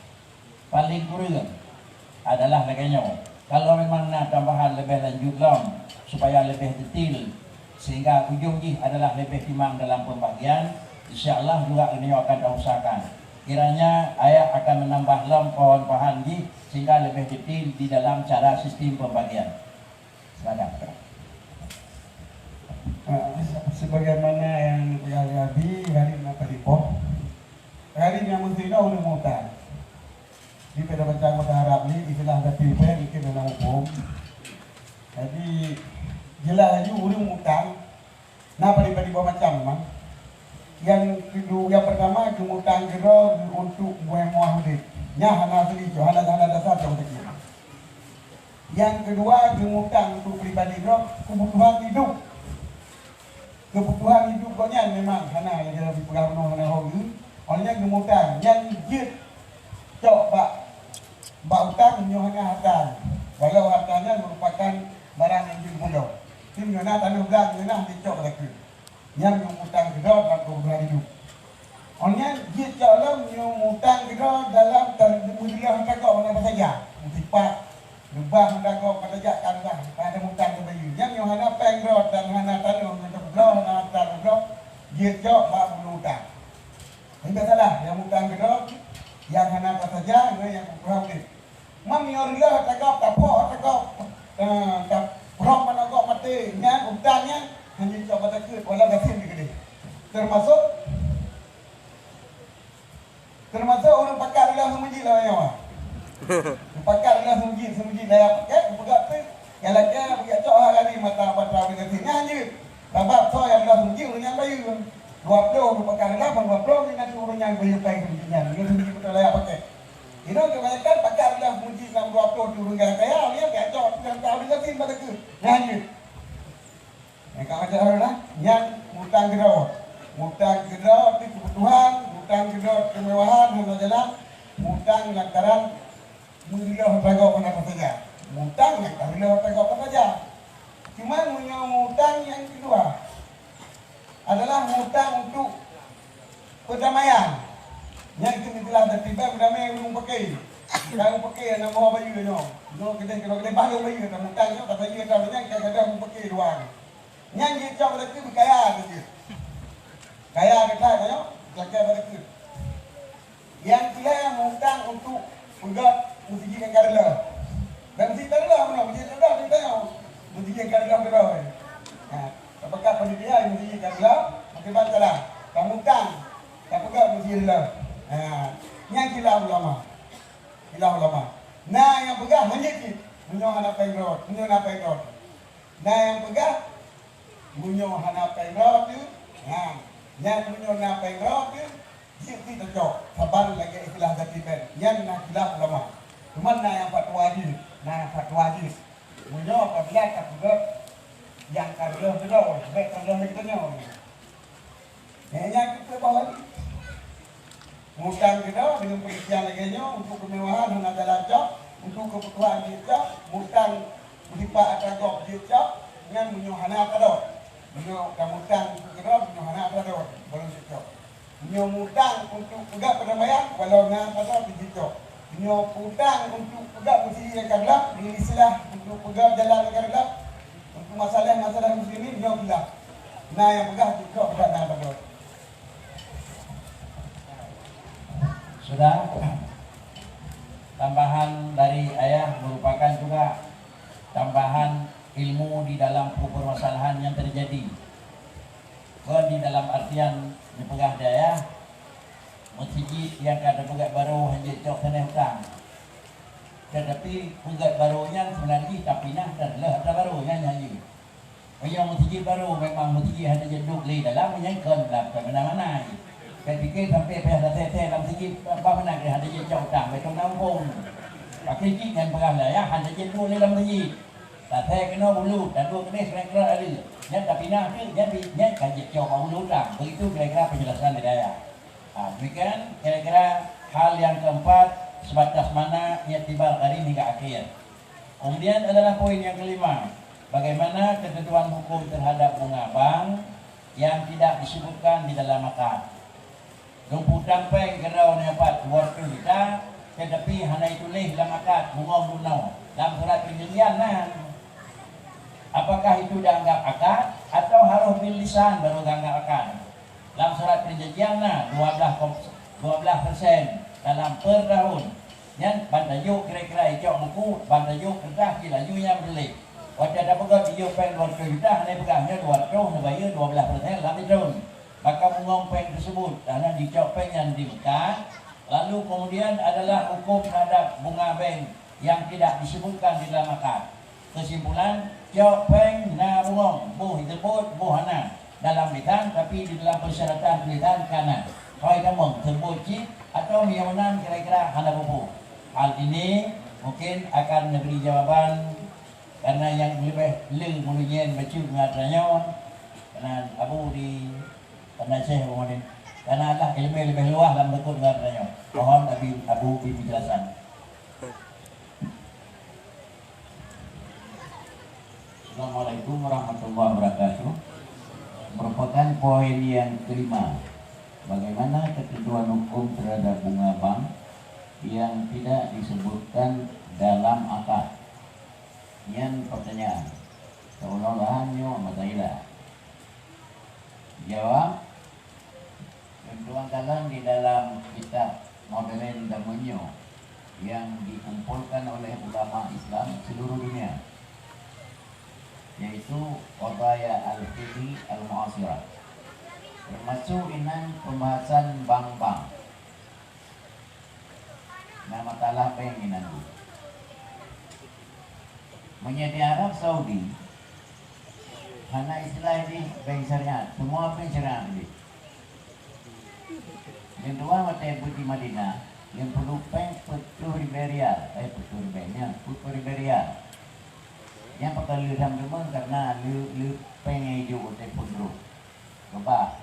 S2: Paling kurun adalah laganya kalau memang nak tambahan lebih lanjut supaya lebih detail sehingga ujungnya adalah lebih timang dalam pembagian, insyaallah juga ini akan diusahakan. Kiranya ayah akan menambah pohon pahan sehingga lebih detail di dalam cara sistem pembagian. Silakan.
S3: Sebagaimana yang Abi hari apa di pom hari yang mesti tahu nih mutar di pada bancang mata Arab ni istilah dati pen mungkin dalam hukum. Jadi jelas lagi urang utang. Nah pada dua macam memang. Yang kedua, yang pertama utang kira untuk buah muahudit. Nya hana seli jo hana dasar jo tak. Yang kedua utang untuk pribadi kira kebutuhan hidup. Kebutuhan hidup banyak memang hana yang dalam pegang hana hobi. Olehnya utang yang jid cok bak utang nyo hana harta. Walau hartanya merupakan barang yang dimudah. Tim ngana tanah gang ngana dicok lagi. Yang utang kita dalam kebutuhan hidup. Olehnya jid dalam yang utang kita dalam termudilah kita kau mana saja. Mutipak lubang hendak kau kerja kan ada utang ke bayu. Yang hana pengrod dan hana tanah untuk blow hana tanah blow jid jok bak utang. Ini salah yang utang kita yang hana saja yang kebutuhan hidup. Mami orang tak tapok tak rok mana kau mati nya utangnya hanya coba tak ke wala gasin gede. Termasuk orang pakar lah semuji lah ya. Pakar lah semuji lah pakai buka tu yang lagi buka cok hari mata gasin hanya sebab so yang lah semuji orang yang bayu. 20 pakar lah 20 ni nanti orang yang bayu pakai semujinya. Ini semuji betul lah pakai. Ini kebanyakan pakar lah semuji 20 orang yang kaya dia kayak cok yang tahu gasin pada ke. Hanya yang kau ada orang yang utang gedor itu kebutuhan, utang gedor kemewahan, hanya jalan, utang lantaran mulia harga mana saja, utang yang mulia harga apa saja. Cuma punya utang yang kedua adalah utang untuk perdamaian. Yang itu telah tertiba berdamai belum pakai. Kalau pakai nama baju dia no kita baru baju kita utangnya tak baju kita banyak kadang pakai doang. Yang dia lagi berkaya gitu. Kaya kita ya, jaga balik. Yang dia mengutang untuk pegat musik yang karela. Dan musik karela mana? Musik karela kita ya. Musik yang karela kita. Nah, apakah pendidikan musik karela? Macam mana lah? Kamu utang, tak pegat musik karela. Yang kilau ulama. Nah, yang pegat menjadi munyo anak pengrod, Nah, yang pegat munyo hana pengrod tu, yang munyo na pengrod tu, siti terjok, sabar lagi ikhlas hati ben, yang nak ikhlas ulama. Cuma yang fatwa hadis, munyo apabila tak pegat yang karlo tu dah, baik karlo lagi tu nyo. Yang kita bawa ni, utang kita dengan penelitian lagi nyo untuk kemewahan hana dalajak, untuk kebutuhan kita, utang utipak atagok kita, yang munyo hana kadok. Munyo kamutang kira munyo hana kadok, belum cukup. Munyo utang untuk pegat perdamaian, walau na kadok dijicok. Munyo utang untuk pegat musyi yang kadok, ini istilah untuk pegat jalan yang kadok, untuk masalah muslimin munyo bilang. Nah yang pegat cukup pegat na kadok.
S1: Sudah tambahan dari ayah merupakan juga tambahan ilmu di dalam permasalahan yang terjadi. Bukan di dalam artian dipegah daya masjid yang ada pegat baru hanya cok tanah hutang. Tetapi pegat barunya sebenarnya tapi nah dan lah ada barunya hanya. Yang masjid baru memang masjid hanya jeduk di dalam menyangkut dalam mana-mana. Saya fikir sampai pihak teteh dalam segi apa mana dia ada je cok tang betul nampung. Pakai cik dan pegang daya hanya je dulu dalam masjid. Teteh kena bulu dan dua kena kira-kira ada. Yang tapi nah tu jadi kaji cok bulu tang. Begitu kira-kira penjelasan dari daya. Demikian kira-kira hal yang keempat sebatas mana i'tibar qarin hingga akhir. Kemudian adalah poin yang kelima. Bagaimana ketentuan hukum terhadap bunga bank yang tidak disebutkan di dalam akad. Rumputang peng kerau ni dapat waktu kita, tetapi hanya tulis dalam akad bunga bunau dalam surat perjanjian nah. Apakah itu dianggap akad atau harus bil lisan baru dianggap akad? Dalam surat perjanjian nah 12% dalam per tahun. Yang bantajuk kira-kira ijau buku, bantajuk kertas kira junya beli. Waktu ada pegang ijau peng 200 juta, hanya pegangnya 200, bayar 12% dalam tahun. Maka bunga peng tersebut karena dicok peng yang di Mekah
S2: Lalu kemudian adalah hukum terhadap bunga bank yang tidak disebutkan di dalam akad. Kesimpulan, jawab bank na bungong, buh disebut buh hana dalam litan, tapi di dalam persyaratan tulisan kanan. Kau kamu terbut cip atau yang mana kira-kira hana bubu. Hal ini mungkin akan memberi jawaban karena yang lebih mulunyen baca mengatanya karena Abu di karena Syekh kemudian karena Allah ilmu lebih luas dalam bentuk mengatanya. Mohon Abu penjelasan.
S1: Assalamualaikum warahmatullahi wabarakatuh. Merupakan poin yang kelima. Bagaimana ketentuan hukum terhadap bunga bank yang tidak disebutkan dalam akad? Yang pertanyaan, seolah-olahnya matailah. Jawab, tentuan kalang di dalam kitab Modern Damunyo yang dikumpulkan oleh ulama Islam seluruh dunia, yaitu Qadaya Al-Fiqhi Al-Mu'asirah, termasuk inan pembahasan bank-bank. Nama talah bank inan itu. Menjadi Arab Saudi, hanya istilah ini bank syariat, semua bank syariat ini. Yang dua mata di Madinah, yang perlu bank Putu Riberial, Putu Riberial. Yang pertama lu dalam rumah karena lu pengen hijau telefon dulu. Coba.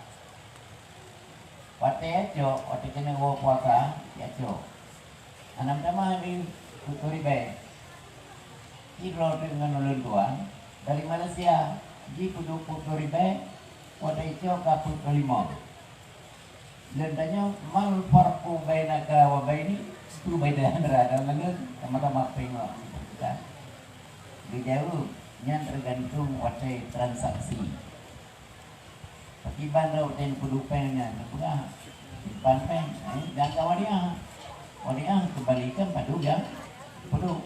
S1: Waktu kena bawa puasa, Anam sama di Puturi Bay. Kilo dengan ulun tuan dari Malaysia. Di Puturi Bay, waktu itu kaput kelima. Dan tanya mal farqu bainaka wa baini? Itu beda antara dengan sama-sama pengen. Dijawabnya tergantung waktu transaksi. Pakiban rau dan pedupengnya, nampak? Simpan peng, jangka wadiah kembalikan pada ujang, pedu.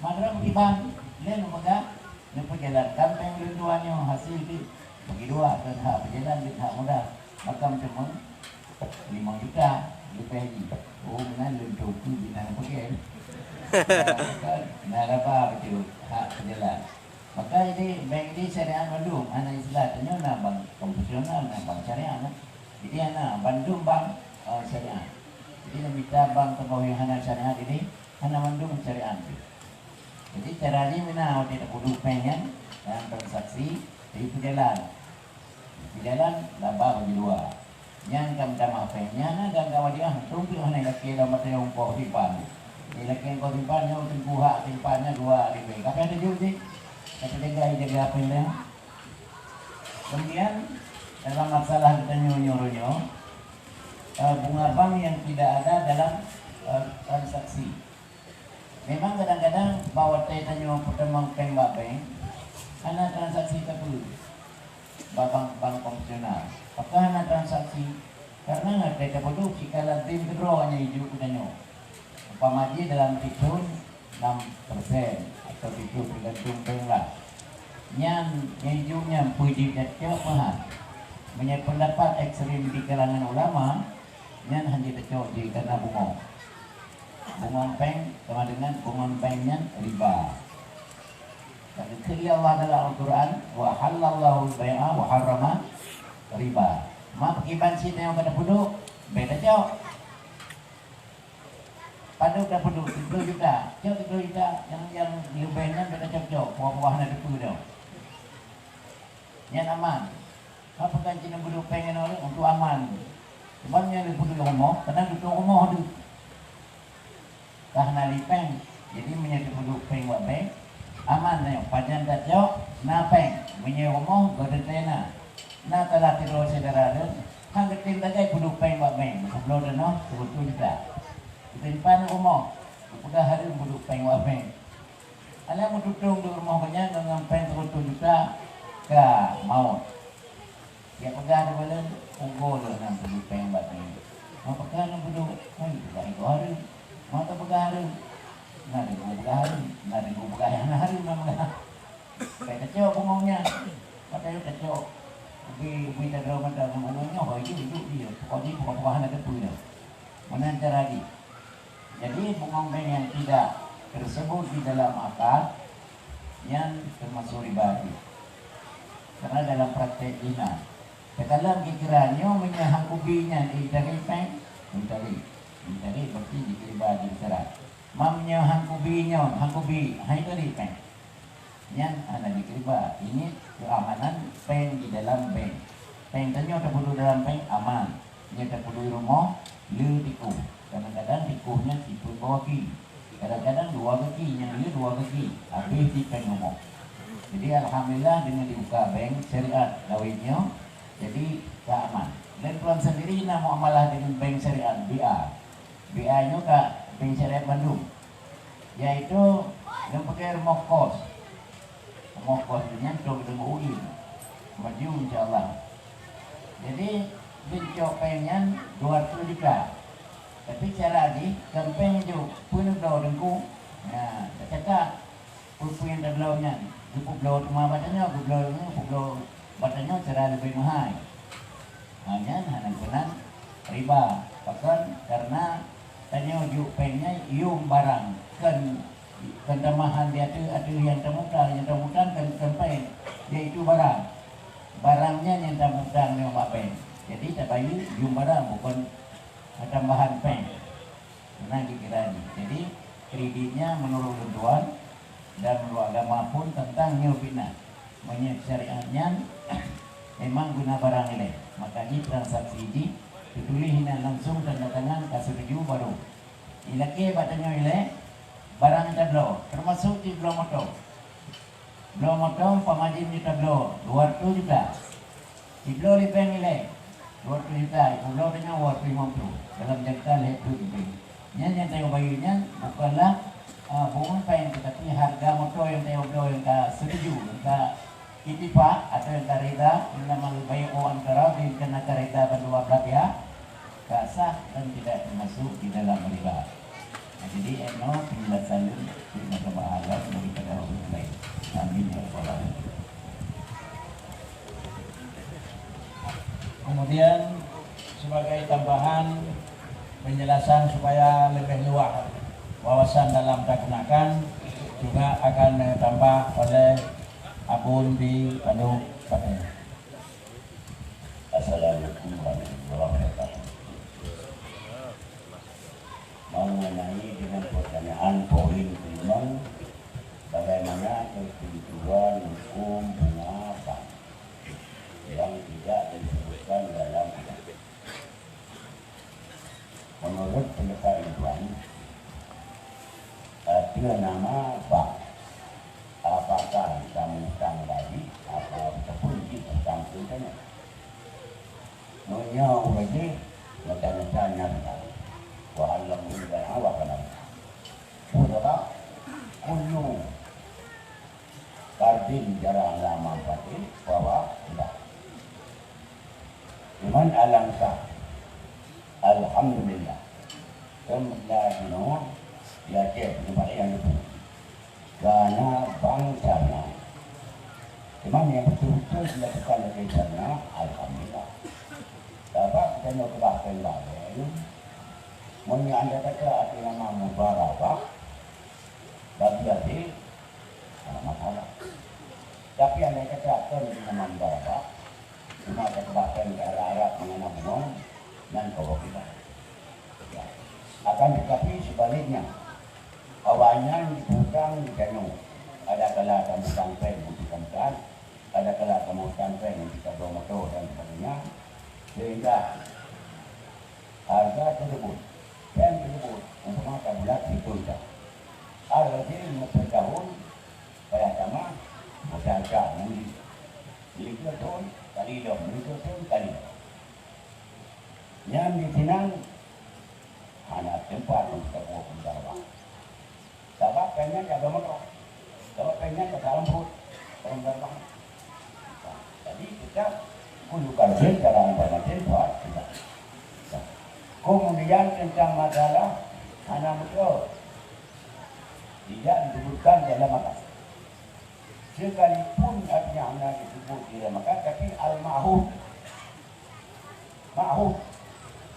S1: Madra pakiban, lain nampak? Nampak jalan kampeng lenduannya hasil di bagi dua dan hak berjalan di hak mudah. Maka macam 5 juta lebih lagi. Oh, mana lendu tu bina pakai? Nah, apa betul hak berjalan. Maka ini bank ini syariah Bandung, anak istilah tanya nak bank konvensional, nak bank syariah. Jadi anak Bandung bank syariah. Jadi nak minta bank terbawah yang anak syariah ini, anak Bandung syariah. Jadi caranya mana tidak perlu pengen dalam transaksi di jalan laba bagi dua. Yang kamu dah maafnya, nak ganggu dia, tunggu anak laki dalam mata yang kau simpan. Laki yang kau simpan, yang tunggu hak simpannya 2 ribu. Apa ada juga sih? Kita jaga apa ini. Kemudian dalam masalah kita nyuruh-nyuruhnya, bunga bank yang tidak ada dalam transaksi. Memang kadang-kadang bawa tanya pertemuan bank, karena transaksi terperlu. Bank konvensional. Apakah ada transaksi? Karena ada perlu jika lazim kedua hanya hijau kudanya. Umpamanya dalam tikun 6% atau tikun tergantung bank. Yang hijaunya puji jatuh mahal. Menurut pendapat ekstrim di kalangan ulama, yang hanya tercok di karena bunga. Bunga bank sama dengan bunga banknya riba. Karena kiri Allah dalam Al-Quran, wa halallahu al-bai'a wa harrama riba. Mak pakiban sini yang kena puduk, beda jauh. Padu dah puduk, 3 juta. Jauh 3 juta, yang lebihnya beda jauh. Buah-buahan ada tu dah. Yang aman. Apakah Cina puduk pengen oleh untuk aman? Sebenarnya dia puduk rumah, kadang duduk rumah tu. Karena lipeng, jadi menyatu puduk peng buat bank. Aman nih, pajan tak jauh, napeng, menyatu rumah, berdetena. Na telah tidur saudara tu, hang ketim tagai puduk peng buat bank. Sebelum dah noh, betul juga. Timpan rumah, sudah hari puduk peng buat bank. Alah mau duduk di rumah banyak dengan peng betul juga, ke maut. Ya pegang ada balen, unggul dengan puduk peng buat bank. Mau pegang dengan puduk, pegang itu hari, mau tak pegang hari. Nah, dia pegang hari, nah dia pegang yang hari mana? Kayak kecil pungungnya, macam kecil. Ubi tak ada macam mana, hari itu dia. Kau ni bukan ada tu dia. menancar lagi. Jadi bungong bank yang tidak tersebut di dalam akad yang termasuk riba. Karena dalam praktek dina, katalah kiranya menyahang kubinya dari bank, mencari berarti dikiriba di serat. Mamnya hangkubinya, hangkubi, hai dari bank. Yang ada dikiriba. Ini keamanan bank di dalam bank. Bank tanya terpuluh dalam bank aman. Dia terpuluh rumah, le tiku. Kadang-kadang tikuhnya tipu bawah kaki. Kadang-kadang dua kaki, yang le dua kaki. Habis di bank rumah. Jadi alhamdulillah dengan dibuka bank syariat lawinnya, jadi keaman. Dan tuan sendiri nak muamalah dengan bank syariat BA. BA-nya ke bank syariat Bandung. Yaitu yang pakai rumah kos. Rumah kos dengan tok dengan UI. Maju insya-Allah. Jadi bincang pengen 200 juta. Tapi cara lagi kampanye jo pun dah dengku. Nah, cakap pun yang terlaunya. Pukul rumah badannya, pukul badannya cara lebih mahal. Hanya hanang riba. Bahkan karena tanya ujuk pennya ium barang kan tamahan dia ada yang temukan kan sampai yaitu barangnya yang temukan yang pen. Jadi tak bayu ium barang bukan tambahan pen. Karena dikira ni. Jadi kreditnya menurut tuan dan menurut agama pun tentang nyobina menyebut syariatnya memang guna barang ini. Makanya transaksi ini ditulis langsung tanda tangan kasuju baru. Ilaki batanya ile barang tablo termasuk di blow motor. Blow motor pamajin di tablo 200 juta. Di blow lipen ile 200 juta. Blow dengan 250 dalam jangka leher itu. Yang tahu bayunya bukanlah bunga pen, tetapi harga motor yang tahu yang tak setuju, yang tak itipak atau yang tak reda, yang nama bayi antara di kena reda berdua belah pihak, tak sah dan tidak termasuk di dalam riba. Nah, jadi penjelasan ini tidak bermasalah daripada orang lain. Amin ya rabbal alamin. Kemudian sebagai tambahan penjelasan supaya lebih luas wawasan dalam digunakan juga akan ditambah oleh Abun di Bandung. Assalamualaikum warahmatullahi wabarakatuh. Mengenai dengan pertanyaan poin 5, bagaimana ketentuan hukum bunga bank yang tidak disebutkan dalam kitab. Menurut pendapat Tuan, artinya nama bank apakah kamu hutang tadi ataupun kita hutang contohnya menyau lagi tanya wa alam dan awak kenal sudah kullu kardin jarang lama pakai bahwa tidak iman alangkah alhamdulillah kemudian ya cek tempat yang itu karena bangsanya memang yang betul-betul dilakukan oleh sana alhamdulillah dapat kita nak bahkan lain Mungkin anda kata ada nama mubarakah bagi masalah. Tapi anda kata nama mubarakah cuma ada kebahkan ke arah Arab mengenai bunga dan kewakilan. Ya. Akan tetapi sebaliknya awalnya dihutang di kanu. Ada kala kamu sampai membutuhkan kan, ada kala kamu sampai membutuhkan motor dan sebagainya, sehingga harga tersebut dan tersebut untuk bulan ditunda. Ada lagi 50 tahun pada sama berjaga mudi. Jadi tahun kali dah, tahun kali. Yang di sini hanya tempat untuk berjaga. Sebab pengen jaga motor. Kalau pengen ke dalam perut, orang terbang. Jadi kita gunakan cara informasi buat kita. Kemudian tentang masalah anak betul tidak disebutkan dalam makan. Sekalipun artinya anak disebut dalam makan, tapi al-ma'hud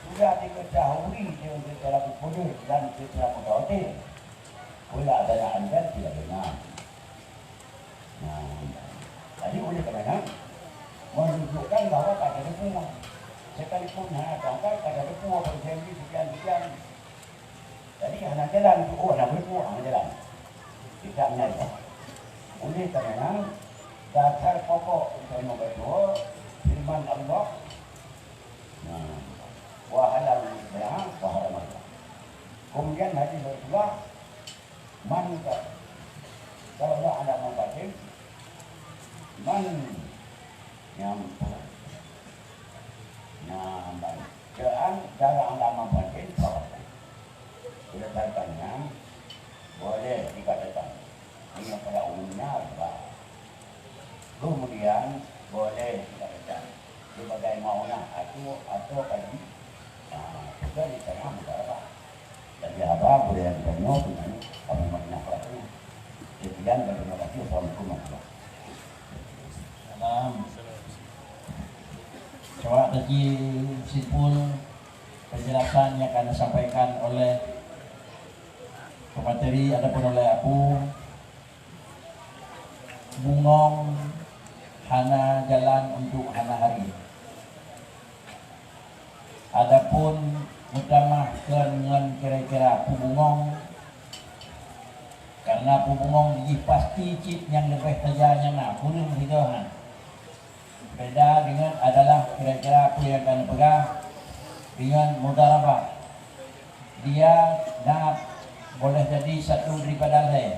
S1: sudah diketahui dia secara kudus dan secara mutawatir. Pula ada anda tidak dengar. Nah, tadi oleh kerana menunjukkan bahawa tak ada semua. Sekalipun tangkap tak ada semua persegi sekian. Jadi anak jalan itu, anak berpuang anak jalan. Tidak menyari. Oleh kerana dasar pokok untuk memberdoa firman Allah. Nah, wa halal bay'ah wa haram riba. Kemudian hadis Rasulullah man kalau ada membaca man yang jangan dalam lama batin kawasan. Sudah datangnya boleh dikatakan ini pada umumnya riba. Kemudian boleh dikatakan sebagai maunya atau tadi sudah di tengah mudarabah. Jadi apa boleh yang ditanya dengan apa makna kelasnya. Sekian dan terima kasih. Assalamualaikum warahmatullahi wabarakatuh. Coba tadi simpul penjelasan yang akan disampaikan oleh pemateri ataupun oleh aku bungong hana jalan untuk hana hari. Adapun utamakan dengan kira-kira pubungong karena pubungong ini pasti cip yang lebih tajamnya nak kurung hidupan. Beda dengan adalah kira-kira apa yang akan pegang dengan mudarabah. Dia nak boleh jadi satu daripada lain.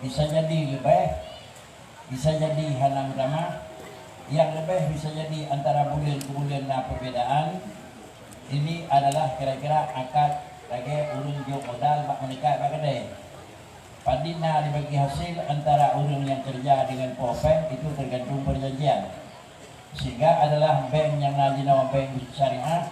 S1: Bisa jadi lebih, bisa jadi hana utama. Yang lebih bisa jadi antara bulan ke bulan na perbedaan. Ini adalah kira-kira akad lagi urun jauh modal bak menikah bak kedai. Padina dibagi hasil antara urun yang kerja dengan popeng itu tergantung perjanjian. Sehingga adalah bank yang ngaji nama bank syariah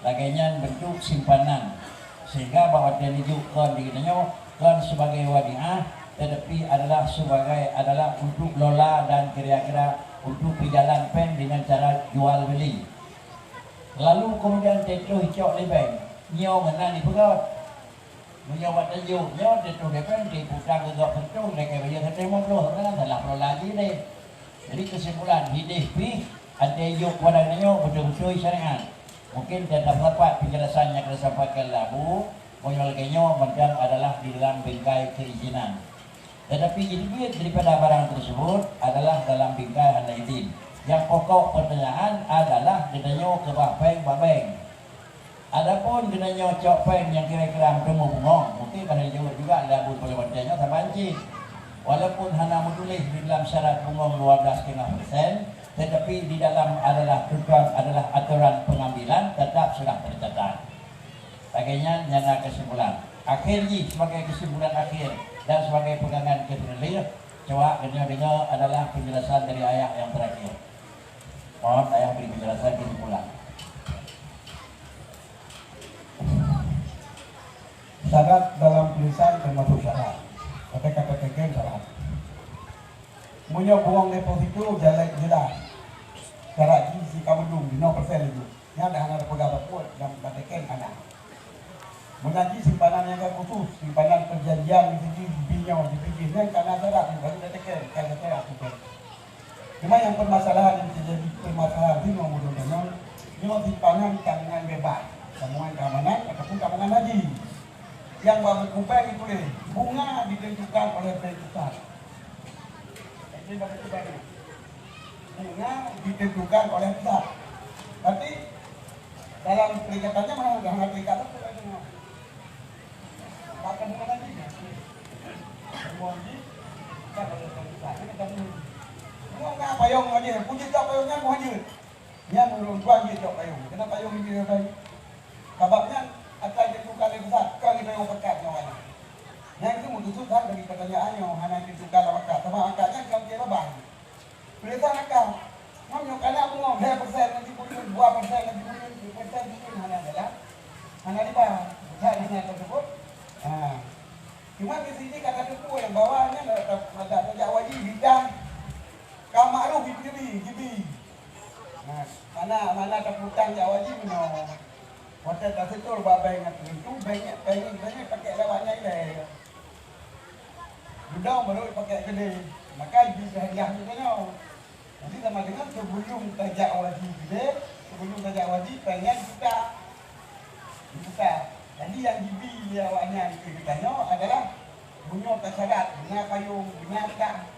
S1: laganya bentuk simpanan. Sehingga bahwa dia dijukan dikitanya kan sebagai wadiah tetapi adalah sebagai untuk lola dan kira-kira untuk berjalan pen dengan cara jual beli. Lalu kemudian tetu hijau di bank nyaw mana di pegawai menyawat tajuk nyaw tetu di bank di putang gegak betul mereka bayar ketemu loh kan dalam lola lagi deh. Jadi kesimpulan hidup ada yuk wadahnya betul-betul syariat. Mungkin tidak dapat penjelasan yang disampaikan labu menyolgenya macam adalah di dalam bingkai keizinan. Tetapi jadi daripada barang tersebut adalah dalam bingkai hana izin. Yang pokok pertanyaan adalah kenanya ke bank. Adapun kenanya cok bank yang kira-kira bertemu bungong, mungkin pada juga labu pelewatnya sama anjing. Walaupun hana menulis di dalam syarat bungong 12,5%, tetapi di dalam adalah tujuan adalah aturan pengambilan tetap sudah tercatat. Bagainya nyana kesimpulan. Akhirnya sebagai kesimpulan akhir dan sebagai pegangan kebenaran, coba dengar adalah penjelasan dari ayat yang terakhir. Mohon ayah beri penjelasan kesimpulan.
S3: Syarat dalam tulisan termasuk syarat. Kata-kata syarat. Punya buang deposito jalan jelas. Syarat si kamu dulu 0% itu. Yang ada pegawai buat dan katakan ada. Mengaji simpanan yang khusus, simpanan perjanjian di binyau di bijinan karena syarat yang baru katakan karena syarat itu. Cuma yang permasalahan yang terjadi permasalahan ini mudah-mudahan ini simpanan dengan bebas, sambungan keamanan ataupun keamanan haji. Yang baru kupang itu deh, bunga ditentukan oleh bank pusat. Ini baru kupang. Bunga ditentukan oleh pusat. Tapi dalam perikatannya mana dalam perikatan itu ada bahkan bunga tadi. Semua ini kan oleh bank pusat. Ini kita dulu. Semua nggak payung aja, puji tak payungnya mau haji. Dia menurut gua dia tak payung. Kenapa payung ini dia baik? Sebabnya akan ditentukan oleh pusat. Kalau kita yang berkat namanya. Yang itu menunjukkan dari pertanyaan yang hanya ditentukan oleh akad. Sama akadnya kalau dia lebih. Tulisan akad. Namanya karena aku mau 2% nanti punya 2% nanti punya 2% itu hanya adalah hanya di bawah. Saya tersebut. Nah, cuma di sini kata tuku yang bawahnya ada saja wajib bidang. Kamaruf gibi. Nah, mana terputang ya wajib no. Hotel tak setul babai dengan tu banyak pakai lawaknya ini. Mudah baru pakai kedai. Maka bisa hadiah ni tanya. Jadi sama dengan sebelum tajak wajib kedai, sebelum tajak wajib pengen kita. Jadi yang dibeli dia awaknya ditanya adalah bunyo tersadat, bunga payung, bunga tak.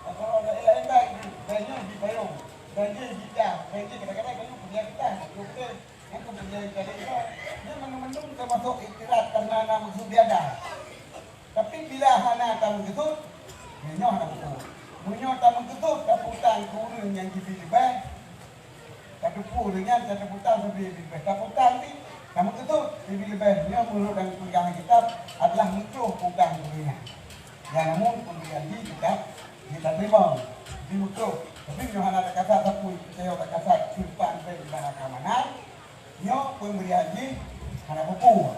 S3: Kalau ada lain baik, banyak di payung. Banjir kita, banjir kadang-kadang payung kerja kita. Okey, aku kerja kita. Dia mendung termasuk iktirat karena nama maksud dia ada. Tapi bila hana tamu ketut, bunyo hana ketut. Bunyo tamu ketut, kaputan kurun yang dibeli baik. Kadupu dengan kaputan lebih baik. Kaputan ni kamu ketut lebih baiknya menurut dan pegangan kitab adalah muncul bukan dunia. Yang namun pemberian di kitab kita terima di muncul. Tapi kalau ada kata tapi saya tak kata simpan di dalam keamanan, nyo pemberian di hana buku.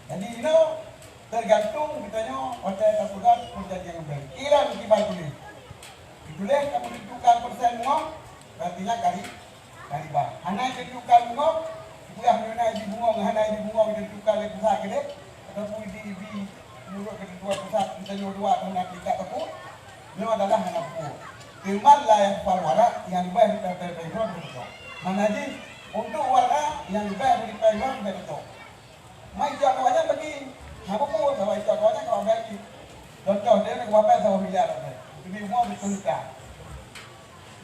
S3: Jadi ini tergantung kitanya hotel tapudan perjanjian yang kira kibat tulis. Ditulis kamu tentukan persen ngok, artinya kali bah. Hana tentukan ngok. Kuliah mengenai di bunga, mengenai di bunga ditentukan oleh pusat kedai ataupun di mulut ketua pusat misalnya dua atau nak tiga ataupun ini adalah anak buku. Timbal layak warna yang dibayar di PPP betul. Mana ji untuk warna yang dibayar di PPP betul. Mai jadwalnya bagi apa pun sama jadwalnya kalau bagi. Contoh dia nak berapa sama miliar ada. Ini semua ditentukan.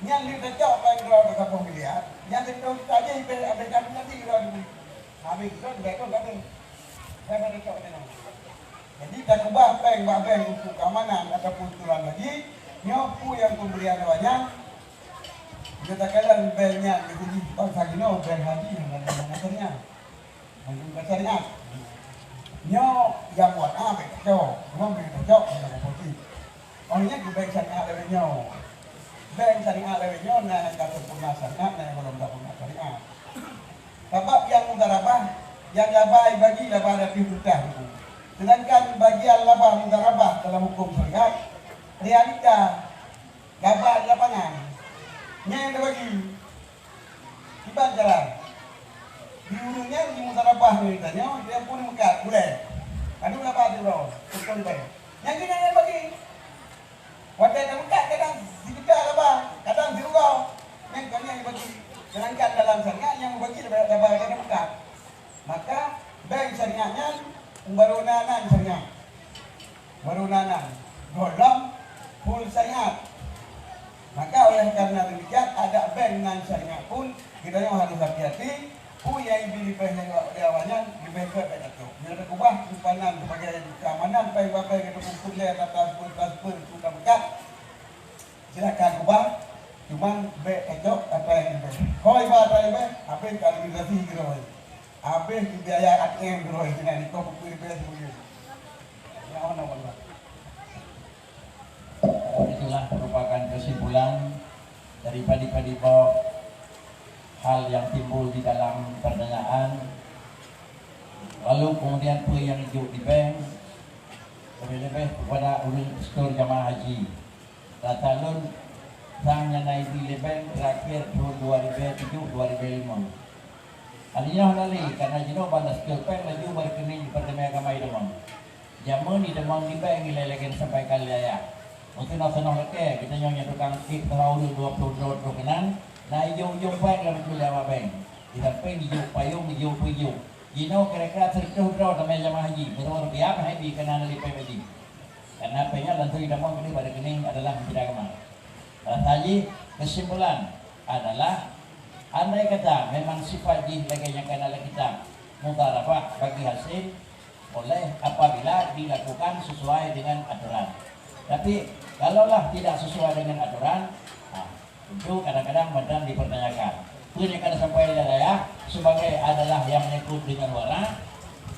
S3: Yang dicocok bagi orang berapa miliar, yang dicocok saja habis kami nanti kita dibeli. Habis kita dibeli kami. Saya bercocok dengan. Jadi tak ubah bank untuk keamanan ataupun turan lagi. Nyopu yang pemberian banyak. Kita katakan banknya jadi bangsa kita bank haji dengan dasarnya. Dengan dasarnya. Nyo yang buat apa cocok, memang cocok dengan putih. Orangnya di bank syariah ada nyo. Bank syariah lewatnya nak kata sempurna syariah, nak belum sempurna syariah. Sebab yang mudarabah, yang labai bagi labah ada pihutah itu. Sedangkan bagian labah mudarabah dalam hukum syariat, realita labah di lapangan. Yang dia bagi, tiba jalan. Di ujungnya di mudarabah ni tanya, dia pun mekat, boleh. Aduh labah dia bro, betul baik. Yang kita yang bagi. Wadah yang mekat kadang dikejar labah, kadang dirugau. Yang kami yang bagi. Sedangkan dalam syariat yang bagi labah yang mekat. Maka bank syariatnya barunanan syariat. Barunanan. Dalam full syariat. Maka oleh karena demikian ada bank non syariat pun kita yang harus hati-hati. Yang dibeli awalnya dibeli itu. Bila kubah simpanan sebagai keamanan baik-baik itu kumpulnya transfer sudah bekat. Silakan kubah. Cuman ejok apa yang dibeli. Koi apa yang dibeli? Apa yang kaligrasi gitu. Apa yang biaya ATM gitu. Jangan ikut buku dibeli semuanya. Ya Allah.
S2: Itulah merupakan kesimpulan daripada hal yang timbul di dalam pertanyaan. Lalu kemudian apa yang hidup di bank lebih-lebih kepada urus skor jamaah haji. Ratalun sangnya naik di bank terakhir tahun 2007-2005. Alinya halali karena jino balas skor bank laju berkening di pertemuan agama demam. Jamun di demam di bank ilelekan sampai kali ayah. Mungkin nak leke kita nyonya tukang kik terlalu 20 kenan. Nah, ujung-ujung bank dalam kuliah apa bank? Di samping hijau payung, hijau hijau. Jino kira-kira terikut draw namanya jamaah haji. Betul biar haji kena dari PPD. Karena apanya lantai damang ini pada kening adalah tidak agama. Haji kesimpulan adalah andai kata memang sifat di lagi yang kena kita mutarafah bagi hasil oleh apabila dilakukan sesuai dengan aturan. Tapi kalaulah tidak sesuai dengan aturan, tentu kadang-kadang badan dipertanyakan. Pun yang kada sampai ya sebagai adalah yang menyangkut dengan warna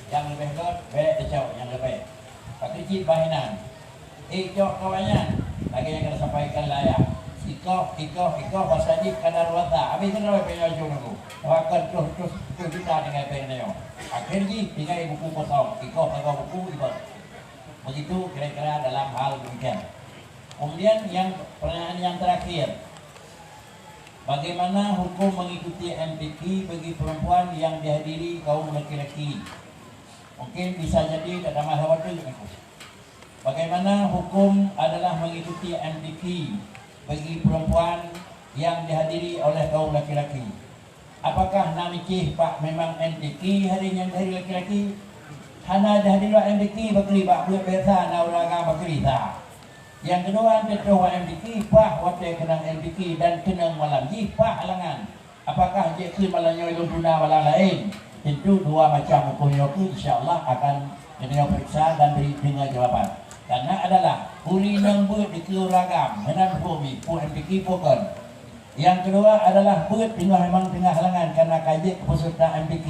S2: yang lebih baik kecau yang lebih. Pakai cip bahinan. Cok kawannya lagi yang kada sampaikan layak. Ikoh wasajib kadar wata. Habis itu apa yang jauh aku. Wakan terus kita dengan pengennya. Akhirnya tinggal buku kosong. Ikoh buku ibu. Begitu kira-kira dalam hal demikian. Kemudian yang pertanyaan yang terakhir. Bagaimana hukum mengikuti MTQ bagi perempuan yang dihadiri kaum laki-laki? Mungkin bisa jadi tak ada masalah tu. Bagaimana hukum adalah mengikuti MTQ bagi perempuan yang dihadiri oleh kaum laki-laki? Apakah nak mikir pak memang MTQ hari yang dari laki-laki? Hana dihadiri MTQ bagi pak buat biasa na orang bagi tak. Yang kedua, tentu MTQ pah waktu kena MTQ dan kena malam ji pah halangan. Apakah dia ke malamnya itu guna malam lain? Tentu dua macam hukumnya itu insya-Allah akan kena periksa dan beri dengan jawapan. Karena adalah uri nang buat di keuragam, menan bumi pu MTQ pokon. Yang kedua adalah buat tengah memang tengah halangan karena kaji kepesertaan MTQ.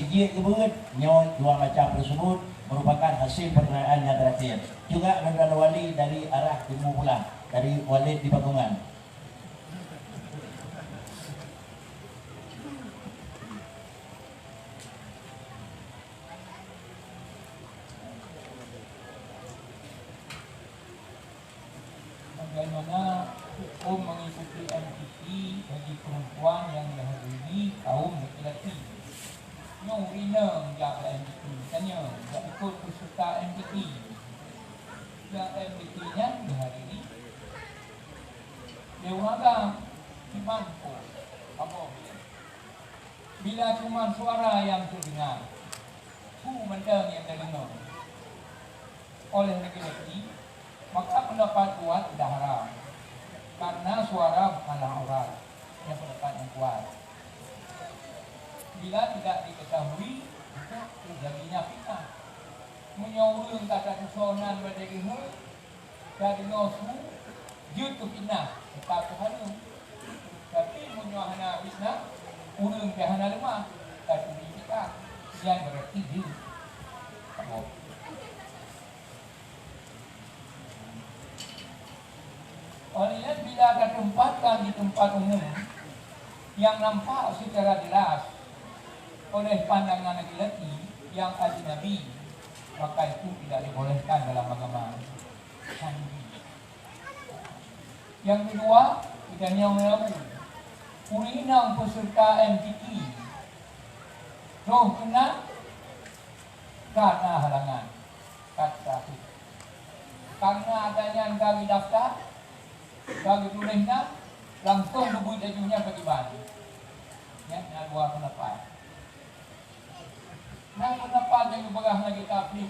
S2: Dia buat nyoy dua macam tersebut merupakan hasil pertanyaan yang terakhir. Juga ada wali dari arah Timur Pulang, dari wali di Pakungan.
S5: Bagaimana hukum mengikuti MTQ bagi perempuan yang dihadiri kaum laki-laki? Nyong rina jak MTQ, tanya jak ikut peserta MTQ. Yang MTQ-nya dihadiri dia agam iman ko apa bila cuma suara yang terdengar ku mendeng yang terdengar oleh laki-laki, maka pendapat kuat tidak haram karena suara bukanlah aurat, yang pendapat yang kuat. Bila tidak diketahui, itu terjadinya fitnah. Menyuruh kata kesonan pada kehu, dari nosu, jut ke fitnah, tetap terharu. Tapi menyuahana fitnah, urung kehana lemah, tapi kita yang berarti jut. Olehnya bila ditempatkan di tempat umum yang nampak secara jelas oleh pandangan laki-laki yang ajnabi, maka itu tidak dibolehkan dalam agama Hanafi. Yang kedua, kita nyawa urinang peserta MTQ roh kena karena halangan kata karena adanya kami daftar kami tulisnya langsung hubungi ajunya bagi bani ya, ada dua pendapat. Nah, pendapat yang dibagah lagi tapi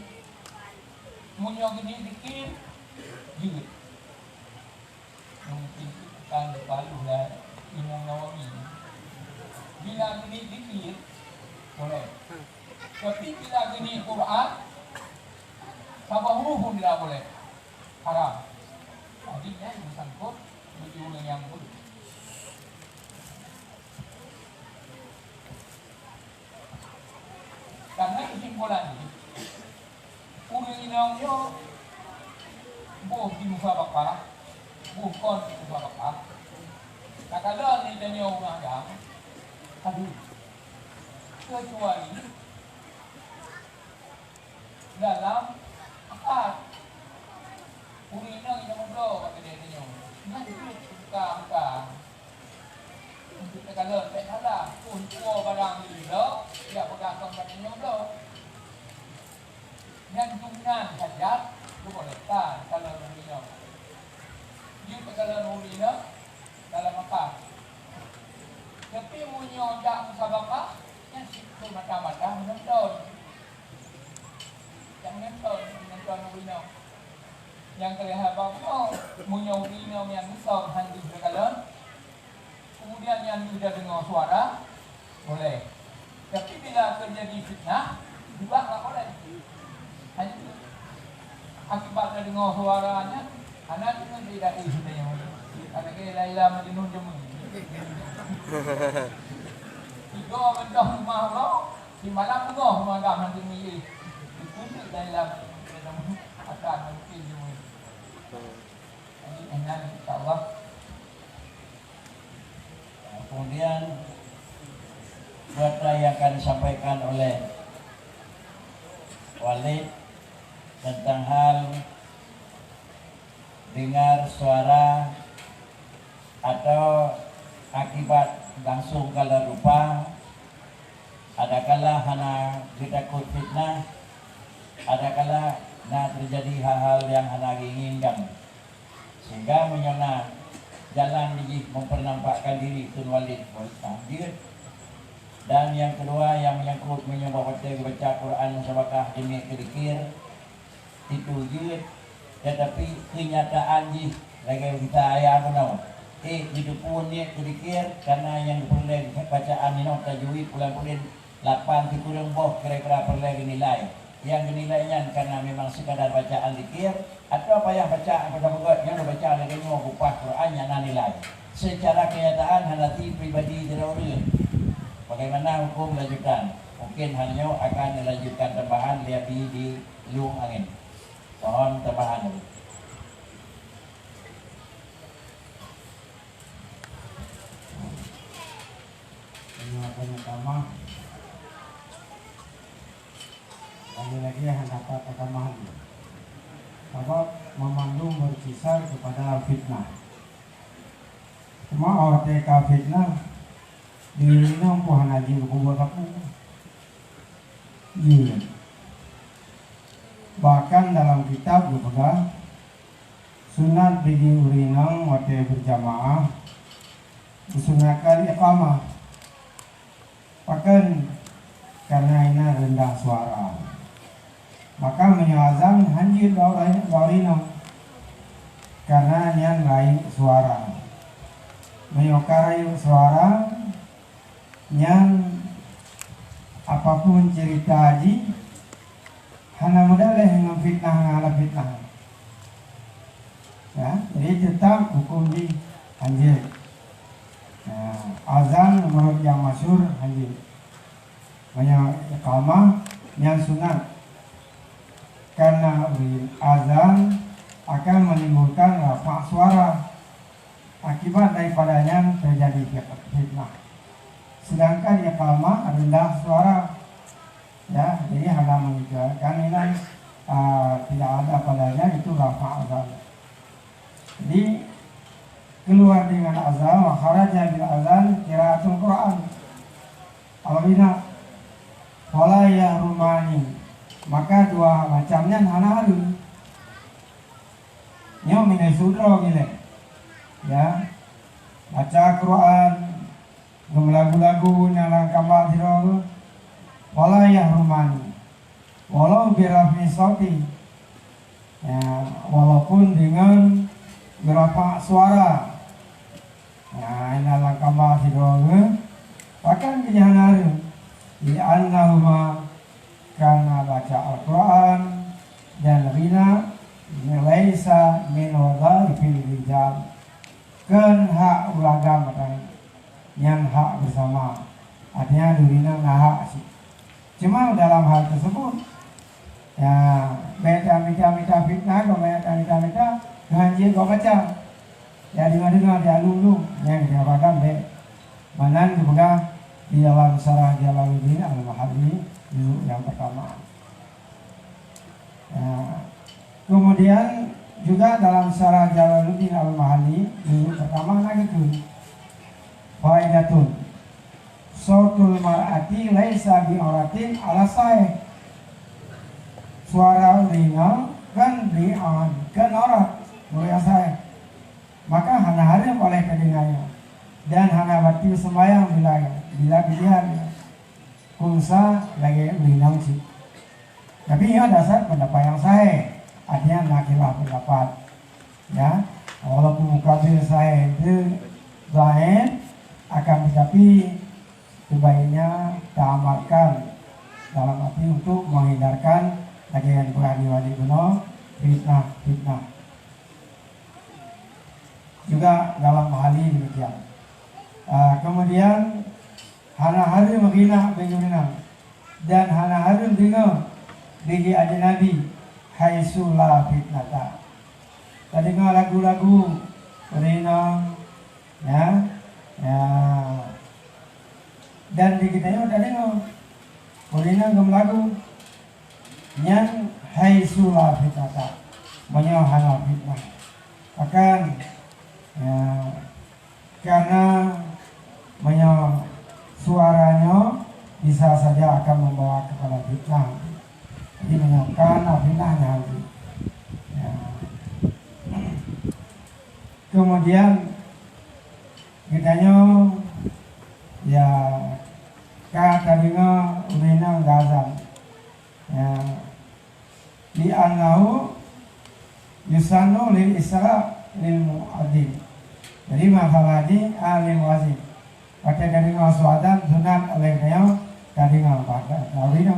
S5: munyong ini dikir juga mungkin kan palu lah Imam Nawawi bila ini dikir boleh, tapi bila ini Quran sabah huruf pun tidak boleh, haram. Tadinya ini sangkut bagi orang yang boleh. Karena kesimpulan ini, urinangnya buh di musabakah, bukan di musabakah. Kadang-kadang ni tanya orang yang, aduh, kecuali dalam akad urinang yang membawa pada dia tanya, nanti buka. Untuk kalau tak salah pun tua barang ni dah dia bergantung pada nyodo yang jumlah hajat tu boleh tak kalau nurina dia kalau nurina dalam apa tapi munyo dak musabaqah yang situ mata-mata menonton yang menonton nurina yang kelihatan bahawa munyo nurina yang besar handi berkalon. Kemudian yang sudah dengar suara boleh, tapi bila terjadi fitnah juga tak boleh. Hanya akibatnya dengar suaranya, anak itu tidak sudah yang anak Laila Majnun jemu. Tiga benda rumah lo, di malam dengar rumah dah nanti milih. Itu Laila Majnun akan mungkin jemu. Ini enak insyaAllah.
S2: Kemudian fatwa yang akan disampaikan oleh Walid tentang hal dengar suara atau akibat langsung kala rupa, ada kala hana kita kut fitnah, ada kala na terjadi hal-hal yang hana inginkan, sehingga menyana jalan ini mempernampakkan diri Tun Walid Walid. Dan yang kedua yang menyangkut menyebabkan baca Quran sabakah demi kedikir itu jid, tetapi kenyataan jih lagi kita ayah kenal hidup pun ni kedikir karena yang perlu bacaan ini tajwid pulang-pulang 8 kurang boh kira-kira perlu nilai yang dinilainya karena memang sekadar bacaan dikir atau apa yang baca pada buku yang baca lagi mau upah Qurannya nilai secara kenyataan hanati pribadi teroril. Bagaimana hukum lanjutan? Mungkin hanya akan dilanjutkan tambahan lebih di lung angin. Mohon tambahan.
S3: Pertama, lagi-lagi hendak tambahan. Sebab memandung berkisar kepada fitnah. Cuma orang TK fitnah diri nampu hanaji kubur aku. Iya. Bahkan dalam kitab juga sunat bagi urinang wate berjamaah disunahkan iqamah. Bahkan karena ini rendah suara, maka menyazam hanjir baurinang karena yang lain suara menyokarai suara yang apapun cerita haji hana modaleh dengan fitnah ngala fitnah ya, jadi tetap hukum di anjir. Azan menurut yang masyhur anjir banyak iqamah yang sunat karena azan akan menimbulkan rafa suara akibat daripadanya terjadi fitnah. Sedangkan iqamah rendah suara ya, jadi hanya mengikrarkan ini tidak ada padanya itu rafa azan. Jadi keluar dengan azan wa kharaja bil azan qiraatul Quran. Apabila wala ya rumani, maka dua macamnya hana halu. Nyo minai sudro gile. Ya. Baca Quran, lagu-lagu nyalang kamal siro wala ya rumani. Walau birafi sauti. Ya, walaupun dengan berapa suara. Nah, nyalang kamal siro bahkan kejahanan di annahuma karena baca Al-Quran dan rina laisa min wadhaifil rijal kan hak ulaga matang yang hak bersama artinya durina hak sih. Cuma dalam hal tersebut ya beda mita fitnah kau beda mita ngaji kau baca ya di mana dia lulu yang dikatakan be manan dipegang di dalam Syarah Jalaluddin Al-Mahalli juzuk yang pertama. Ya. Kemudian juga dalam Syarah Jalaluddin Al-Mahalli juzuk pertama lagi itu faidatun sautul mar'ati laisa bi'auratin ala sahih. Suara ringan kan kan aurat boleh sahih. Maka hana harim oleh kedengarannya dan hana batil sembahyang bila pilihan kunsa lagi berinang sih. Tapi ya dasar pendapat yang sahih, artinya nakilah pendapat ya, walaupun mukabil sahih itu zahir akan tetapi sebaiknya diamalkan dalam arti untuk menghindarkan lagi yang berani wali benar fitnah juga dalam hal ini demikian. Kemudian hana hari menghina bejurina dan hana hari dengar bagi ajnabi haitsu la fitnata. Tadi dengar lagu-lagu rina ya dan di kita ini udah dengar rina ngam lagu yang haitsu la fitnata banyak hana fitnah akan ya, karena suaranya bisa saja akan membawa kepada fitnah. Jadi karena fitnahnya nanti. Ya. Kemudian kitanya ya tadinya urina gazan ya di anahu yusanu lil isra lil muadzin. Jadi masalah ini alim wajib pakai dari ngasuadan sunat oleh dia tadi ngapain urina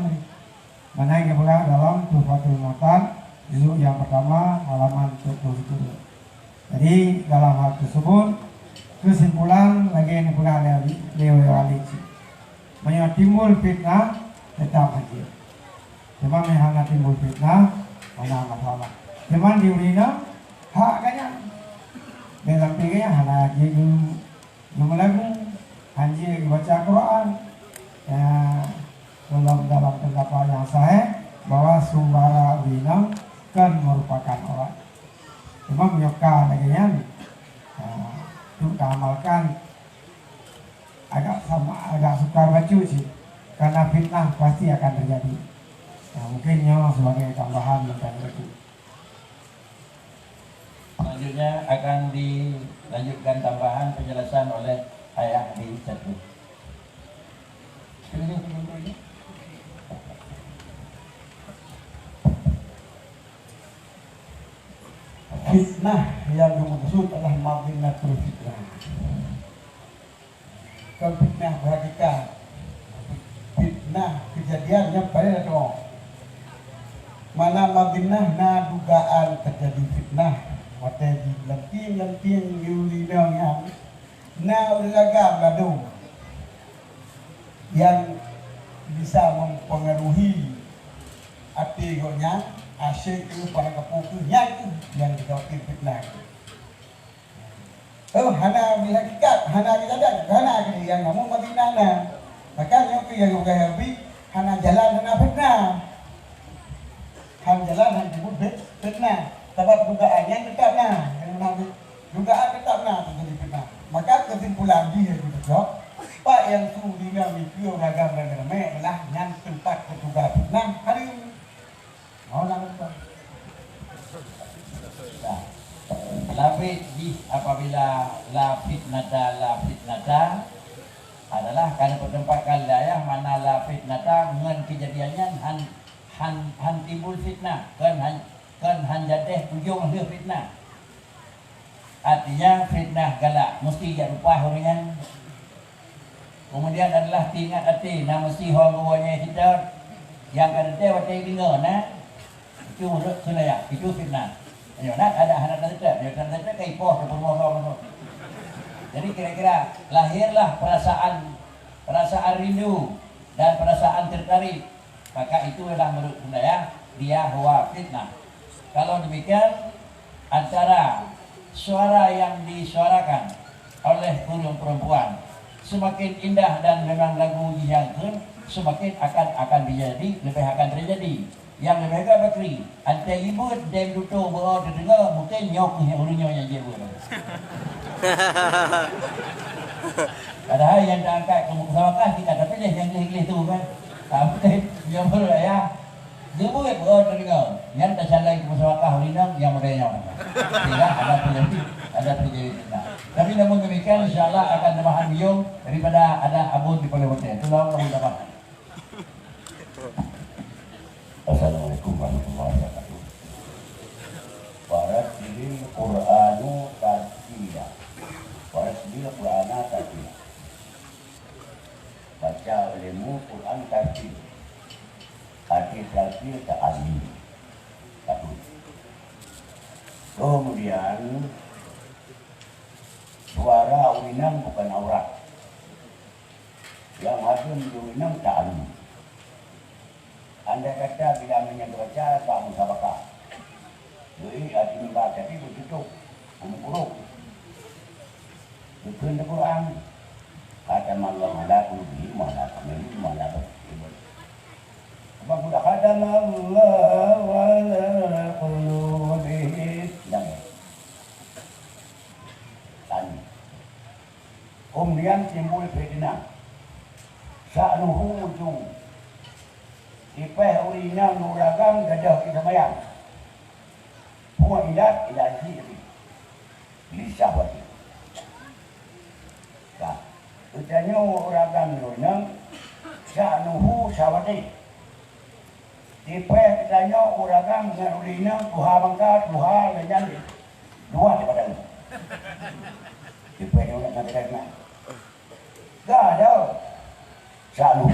S3: mana yang berada dalam Tuhfatul Matan juzuk yang pertama halaman 77. Jadi dalam hal tersebut kesimpulan lagi yang berada di lewali timbul fitnah tetap hadir. Cuma menghana timbul fitnah mana masalah. Cuma di urina hak kanya dalam pikirnya hana jeng lagu hanji baca Quran ya dalam pendapat yang sahih bahwa suara urina kan merupakan orang. Cuma menyoka lagi untuk amalkan agak sukar baca sih karena fitnah pasti akan terjadi. Mungkin sebagai tambahan tentang itu.
S2: Selanjutnya akan dilanjutkan tambahan penjelasan oleh ayah di satu.
S3: Fitnah yang dimaksud adalah madinatul fitnah. Kalau fitnah berhakikat fitnah kejadiannya pada dong. Mana madinah na dugaan terjadi fitnah. Waktu di lenting yulidang yang na uragam ladung yang bisa mempengaruhi hati gonya asyik itu pada kepukunya itu yang dikhawatir fitnah. Hana berhakikat, hana kejadian, hana yang namun madinah na. Makanya itu yang berhabi hana jalan hana fitnah. Han jalan han disebut fitnah. Sebab dugaannya tetaplah, dugaan tetaplah terjadi fitnah. Maka kesimpulan dia itu jawab, Pak yang suruh dia mikir ragam ramai adalah yang tempat ketugas fitnah hari ini. Mau langsung.
S2: Lafid di apabila la fitnata adalah karena tempat kalayah mana la fitnata dengan kejadiannya han timbul fitnah kan jadeh ujung dia fitnah. Artinya fitnah galak mesti jadi rupa hurian. Kemudian adalah tingkat hati nama mesti honggonya kita yang ada waktu dengar nah itu menurut sunaya itu fitnah. Ayo nak ada anak tetap dia kan tetap kai poh ke rumah. Jadi kira-kira lahirlah perasaan rindu dan perasaan tertarik, maka itu adalah menurut sunaya dia huwa fitnah. Kalau demikian antara suara yang disuarakan oleh burung perempuan semakin indah dan memang lagu dijangkau semakin akan terjadi lebih akan terjadi yang lebih agak bakri antara ibu dan dutung bawa terdengar mungkin nyok yang dia buat. Padahal yang diangkat ke muka sawakah kita tapi dia yang gelih-gelih tu kan tapi yang beraya dia boleh terdengar yang tak salah ke muka sawakah ulinang yang merenya tidak ada terjadi tapi namun demikian insyaAllah akan tambahan biung daripada ada abun di Pulau Hotel itu lah orang tambahan.
S1: Assalamualaikum warahmatullahi wabarakatuh. Warattilil Qur'anu tartila. Warattilil Qur'ana tartila. Baca olehmu Quran tartil. Arti tartil ta'alim. Satu. Kemudian suara urinang bukan aurat. Yang hadir di urinang ta'alim. Anda kata bila menyabaca tak musabakah. Jadi hati membaca tapi bertutup, memburuk. Bukan Al-Quran. Kata Allah ala qulubi mala kamil mala betul. Apa sudah kata Allah ala qulubi dan tanya. Kemudian timbul fitnah. Sa'nuhu tu ipeh urina nuragang gadah kita mayang. Puan ilat ilahi lisah wati. Kak, ucanya uragang nurang sa'nuhu sawati. Ipeh kitanya uragang dengan urina tuha bangka tuha lejan dua di badan. Ipeh yang nak kena. Gak ada. Sa'nuhu.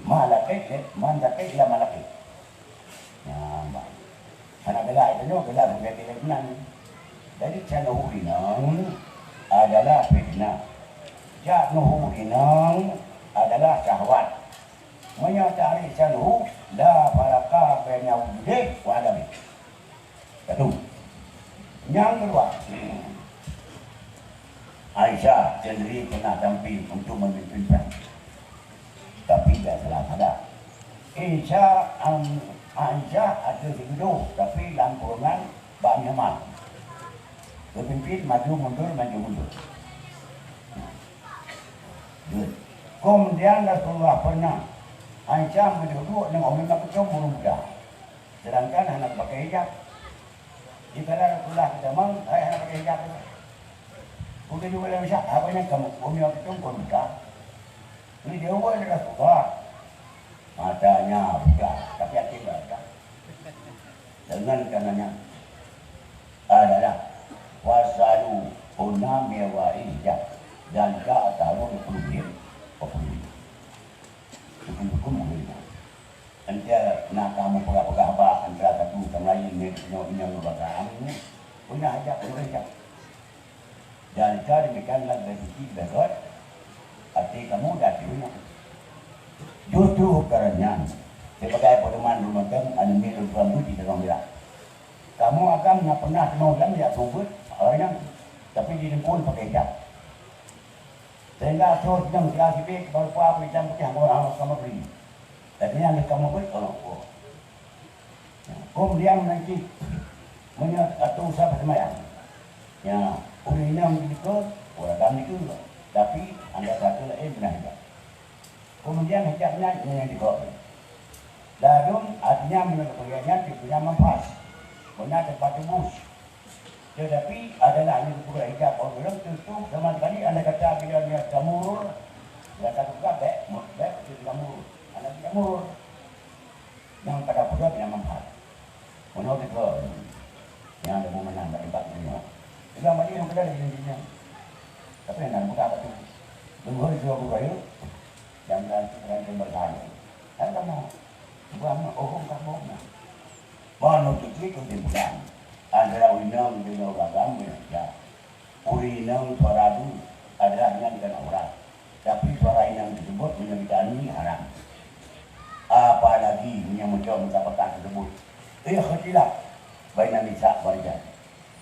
S1: Malaki, mandaki ila malaki. Nampak. Anak gelak itu gelak menjadi fitnah. Jadi sa'nuhu inang adalah fitnah. Sa'nuhu inang adalah syahwat. Menyatari sa'nuhu la faraka baina wujudih wa adamih. Satu. Yang kedua, Aisyah sendiri pernah tampil untuk memimpin perang. Tapi tidak salah ada. Aisyah ada segitu, tapi dalam golongan Bani Amal. Pemimpin maju mundur. Kemudian Rasulullah pernah Aisyah berduduk dengan orang yang kecil burung muda. Sedangkan anak pakai hijab. Jika Rasulullah kata, "Mang, saya anak pakai hijab." Udah juga dah bisa, apa yang kamu orang yang kecil burung muda? Ini dia buat Rasulullah. Matanya buka, tapi hati tidak ada. Dengan kanannya adalah wasalu unam wa hijab dan ka'atalu kulubir. Hukum boleh. Antara nak kamu pegah-pegah apa antara satu sama lain ni punya lembaga ini punya hajat punya hajat. Dan cara demikianlah bagi berat hati kamu dah punya. Justru kerana sebagai pedoman rumah kamu ada milik kamu di dalam bilik. Kamu akan nak pernah mau dalam ya sumber orang tapi didengkul pakai hijab. Sehingga terus yang dikasih baik baru apa macam yang orang kamu beri. Tapi yang kamu beri kalau kemudian nanti atau sahabat semayang. Ya, orang ini yang dikut, orang kami itu. Tapi anda satu lain benar juga. Kemudian hijabnya yang dikut. Lalu artinya menurut pengertiannya punya manfaat. Benar tempat tebus. Tetapi adalah yang berpura hijab orang tentu sama sekali anda kata bila dia jamur, dia kata juga baik itu jamur, anda jamur yang pada pura punya manfaat. Menurut itu yang ada menang dari empat dunia. Juga macam yang kedua di dunia. Tapi yang nak buka apa tu? Tunggu dua buka yuk. Jangan bertanya. Anda mau buang kamu nak. Mana tu tu timbulan. Antara urinang dengan orang berbeda. Urinang suara itu adalah hanya dengan orang. Tapi suara yang tersebut menyebutkan haram. Apalagi yang mencoba tersebut. Ikhtilaf baina nisa wal rijal.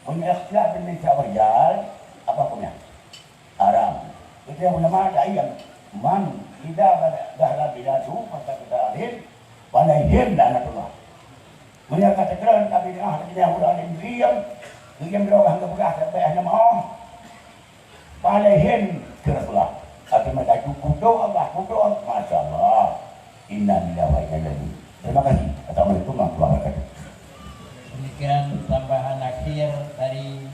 S1: Ikhtilaf baina nisa wal rijal apa punya? Haram. Itu yang ulama ada yang man tidak dahlah bilatu maka kita alih walaihim lanatullah. Mereka kata keren tapi dia hanya ulah diam berubah ke bekas sampai hanya mau balahin kerasulah atau mereka kudo Allah masyaallah inna lillahi wa inna ilaihi. Terima kasih. Assalamualaikum warahmatullahi wabarakatuh.
S2: Demikian tambahan akhir dari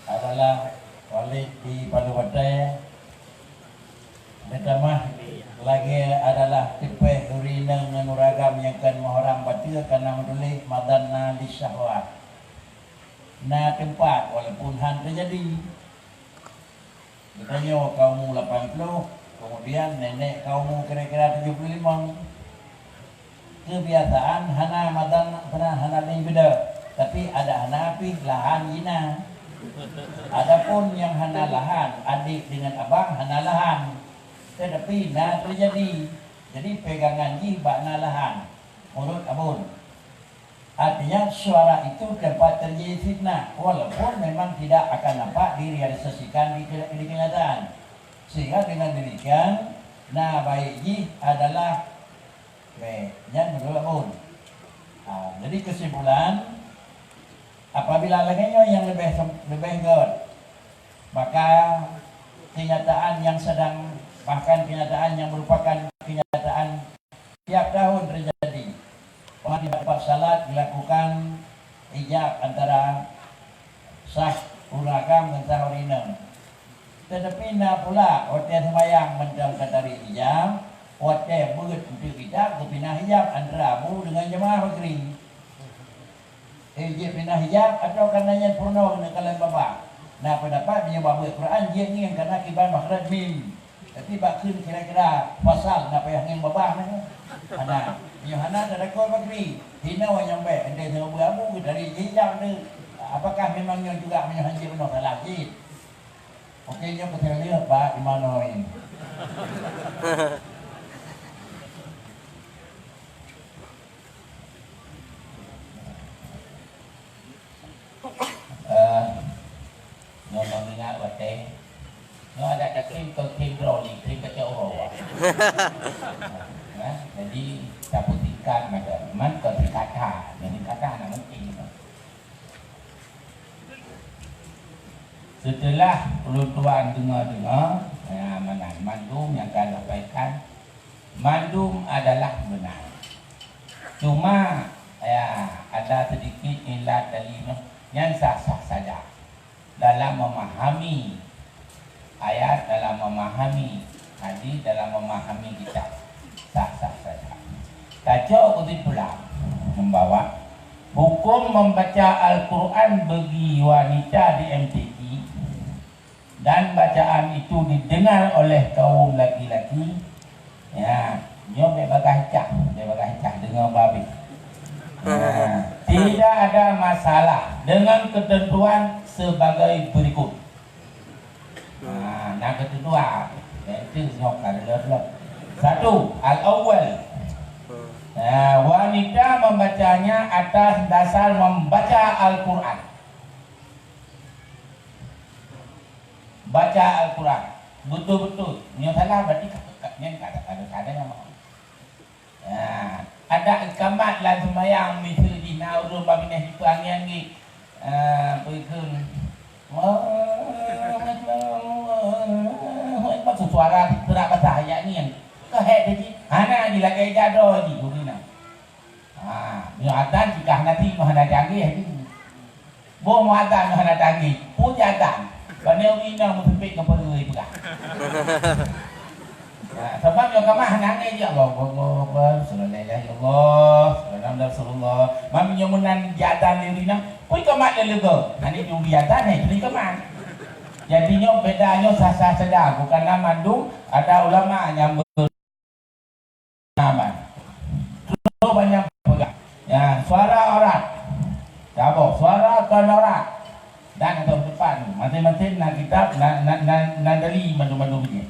S2: adalah Walid di Palu Batai. Pertama lagi adalah tipe urina menuragam yang kan muharam batil karena menulis madanna li syahwat. Nah tempat walaupun han terjadi. Bertanya kaum 80, kemudian nenek kaum kira-kira 75. Kebiasaan hana madan pernah hana lain beda. Tapi ada hana api lahan jina. Adapun yang hana lahan adik dengan abang hana lahan. Tetapi nah terjadi. Jadi pegangan ji bakna lahan. Menurut abun. Artinya suara itu dapat terjadi fitnah. Walaupun memang tidak akan nampak direalisasikan di kenyataan. Sehingga dengan demikian, nah baik ji adalah yang menurut abun. Jadi kesimpulan, apabila lainnya yang lebih good, maka kenyataan yang sedang, bahkan kenyataan yang merupakan kenyataan tiap tahun terjadi. Di tempat salat dilakukan hijab antara sah uragam dan sah urina. Tetapi nak pula hotel sembahyang macam katari hijab, hotel berat untuk hijab, pindah hijab antara abu dengan jemaah Maghrib. Dia pindah hijab atau karenanya purna kena kalian bapa. Nah pendapat dia bawa Quran dia ni karena kiban makhraj mim. Tapi bakun kira-kira pasal nak payah ngin bapa ni. Ada Yohana ada kau Maghrib. Hina wa nyampe ende sama abu dari hijab ni. Apakah memangnya juga menyohanji benar salah jid? Okey, nyo kita lihat Pak di mana ini.
S4: Ngomong ingat wate. No ada krim rolling, krim kacau rawa. Jadi dapat tingkat macam man ke kata, jadi kata nak mungkin. Setelah tuan dengar-dengar, mandum yang akan sampaikan, mandum adalah benar. Cuma ada sedikit ilat dalil yang sah-sah saja dalam memahami ayat, dalam memahami hadis, dalam memahami kitab, sah-sah saja. Kacau kutip pula membawa hukum membaca Al-Quran bagi wanita di MTQ dan bacaan itu didengar oleh kaum laki-laki, ya, nyo bebagai cah dengar babi. Tidak ada masalah dengan ketentuan sebagai berikut. Nah, kedua, itu nyok ada. Satu, al-awwal. Wanita membacanya atas dasar membaca Al-Quran. Baca Al-Quran betul-betul. Yang salah berarti yang kadang-kadang yang mau. Ada ikamat lah sembahyang misal di naurul babinah itu angin ni berikun. Maksud suara terak bahasa ayat ni yang kehet tadi. Hana di lagi jado di gurina. Muatan jika nanti mahana jangi bo muatan mahana jangi pujatan. Banyak orang mempik kepada dia pula. Sebab yang kamah nangis ya Allah, sallallahu alaihi wasallam, Rasulullah. Mami yang menan jatan diri nang, pui kamah lelego. Ani jumbi jatan ni, jadi kamah. Jadinya bedanya sah-sah sedar, bukan mandung. Ada ulama yang bernama. Terlalu banyak pegang. Ya, suara orang. Jawab, suara kan orang. Dan atau depan masing-masing nak kitab nak dali mandu-mandu begini.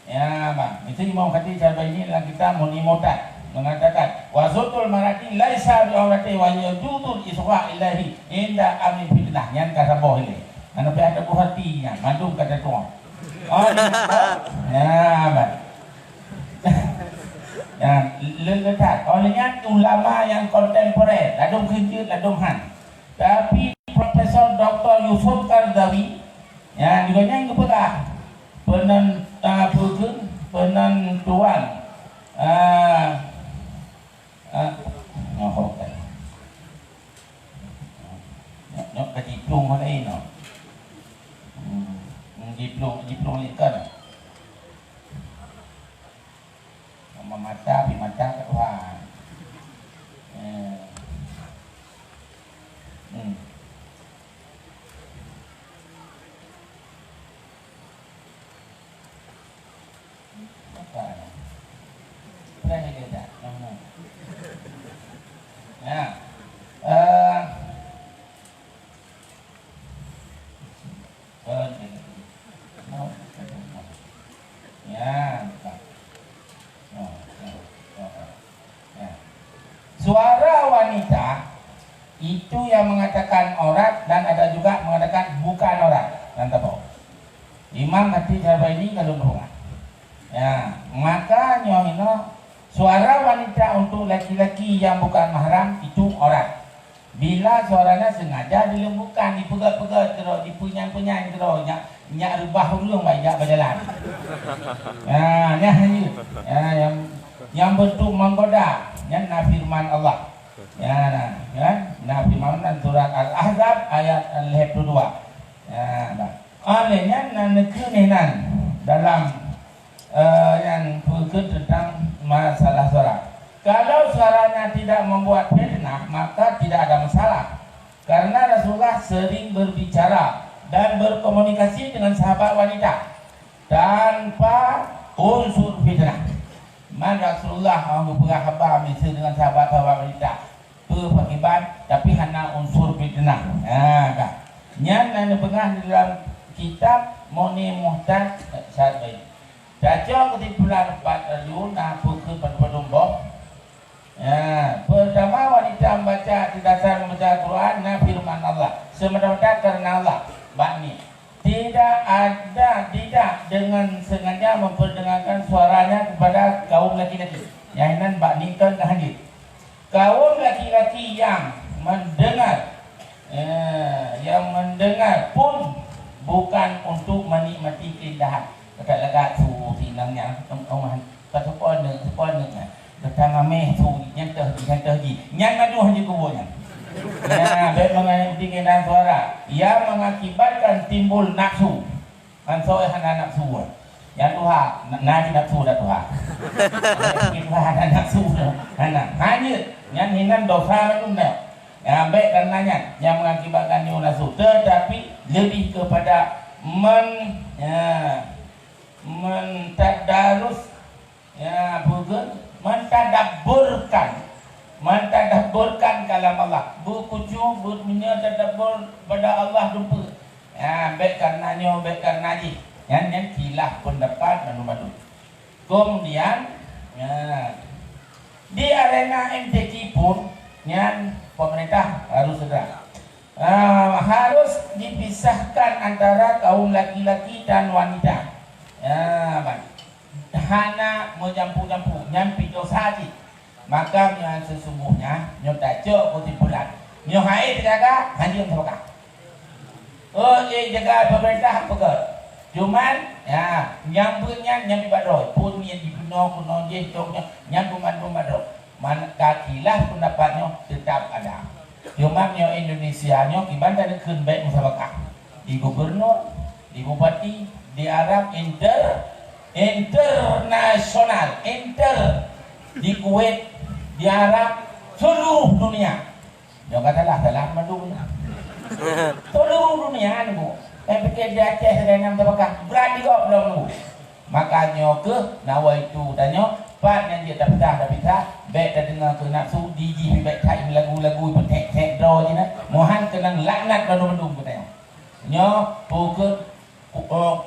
S4: Ya, bang. Itu Imam Khatib cara ini dalam kitab Munimotat mengatakan wazutul marati laisa bi awrati wa yujudul isra ilahi inda amin fitnah yang kata boh ini. Anu pe ada buah hatinya, mandu kata tuan. Oh, ya, bang. Ya, lekat. Olehnya ulama yang kontemporer, ladung kinjut, ladung han. Tapi Profesor Dr. Yusuf Kardawi ya juga yang kepada penentuan nak diplom mana ini diplom ikan mata kedua ya, suara wanita itu yang mengatakan aurat dan ada juga mengatakan bukan aurat. Nanti tahu. Imam Khatib ini kalau berhubungan. Ya, maka nyohino suara wanita untuk laki-laki yang bukan mahram itu aurat. Bila suaranya sengaja dilembutkan, dipegat-pegat terus, dipunyai-punyai terus, nyak rebah ulung banyak berjalan. Yang bentuk menggoda, nah firman Allah. Nah firman surat Al-Ahzab ayat 22. Olehnya negeri dalam yang berkait tentang masalah suara. Kalau suaranya tidak membuat fitnah, maka tidak ada masalah. Karena Rasulullah sering berbicara dan berkomunikasi dengan sahabat wanita tanpa unsur fitnah. Man Rasulullah berperang khabar misal dengan sahabat-sahabat wanita berfakiban tapi hanya unsur fitnah. Yang ada pengah di dalam kitab Moni Muhtad Syar'i. Cacok ketimpulan 4 Luna pukul pada dombo. Pertama wanita membaca di dasar membaca Al-Quran firman Allah semata-mata karena Allah. Bakni tidak dengan sengaja memperdengarkan suaranya kepada kaum laki-laki. Yang bakni kan hadir. Kaum laki-laki yang mendengar pun bukan untuk menikmati keindahan. Dekat-dekat tu tinangnya omahan patupon datang ameh tu nyantah nyang madu hanya kubunya. Baik mengenai keindahan suara yang mengakibatkan timbul nafsu. Ansoi hana nafsu. Yang Tuhan nanti nafsu dah Tuhan. Kita hana nafsu hana. Hanya yang hinan dosa itu dah. Baik karenanya yang mengakibatkan nafsu, tetapi lebih kepada mentadarus mentadabburkan kalam Allah, berkucu bertadabbur pada Allah dumpa. Baik karenanya baik karena ji yang kilah pendapat manu. Kemudian di arena MTQ pun yang pemerintah harus segera harus dipisahkan antara kaum laki-laki dan wanita. Hana menjampu-jampu nyampi dosa haji. Maka yang sesungguhnya nyo tajuk kesimpulan nyo hai terjaga haji terjaga. Jaga pemerintah pegat. Cuman yang punya nyampi badroi pun yang dibunuh je toknya yang buman badroi. Kakilah pendapatnya tetap ada. Cuma nyo Indonesia nyo ibadah dekun baik musabakah. Di gubernur, di bupati, di Arab internasional, di Kuwait, di Arab, seluruh dunia. Jangan katalah dalam dunia. Seluruh dunia ni bu. Pikir di Aceh dan musabakah berani kok belum bu. Makanya ke nawaitu danyo Pak yang dia dah bisa baik dah dengar ke nafsu diji baik kai lagu-lagu petek-tek draw je nak mohan kenang laknat bandung-bandung katanya nyo pukul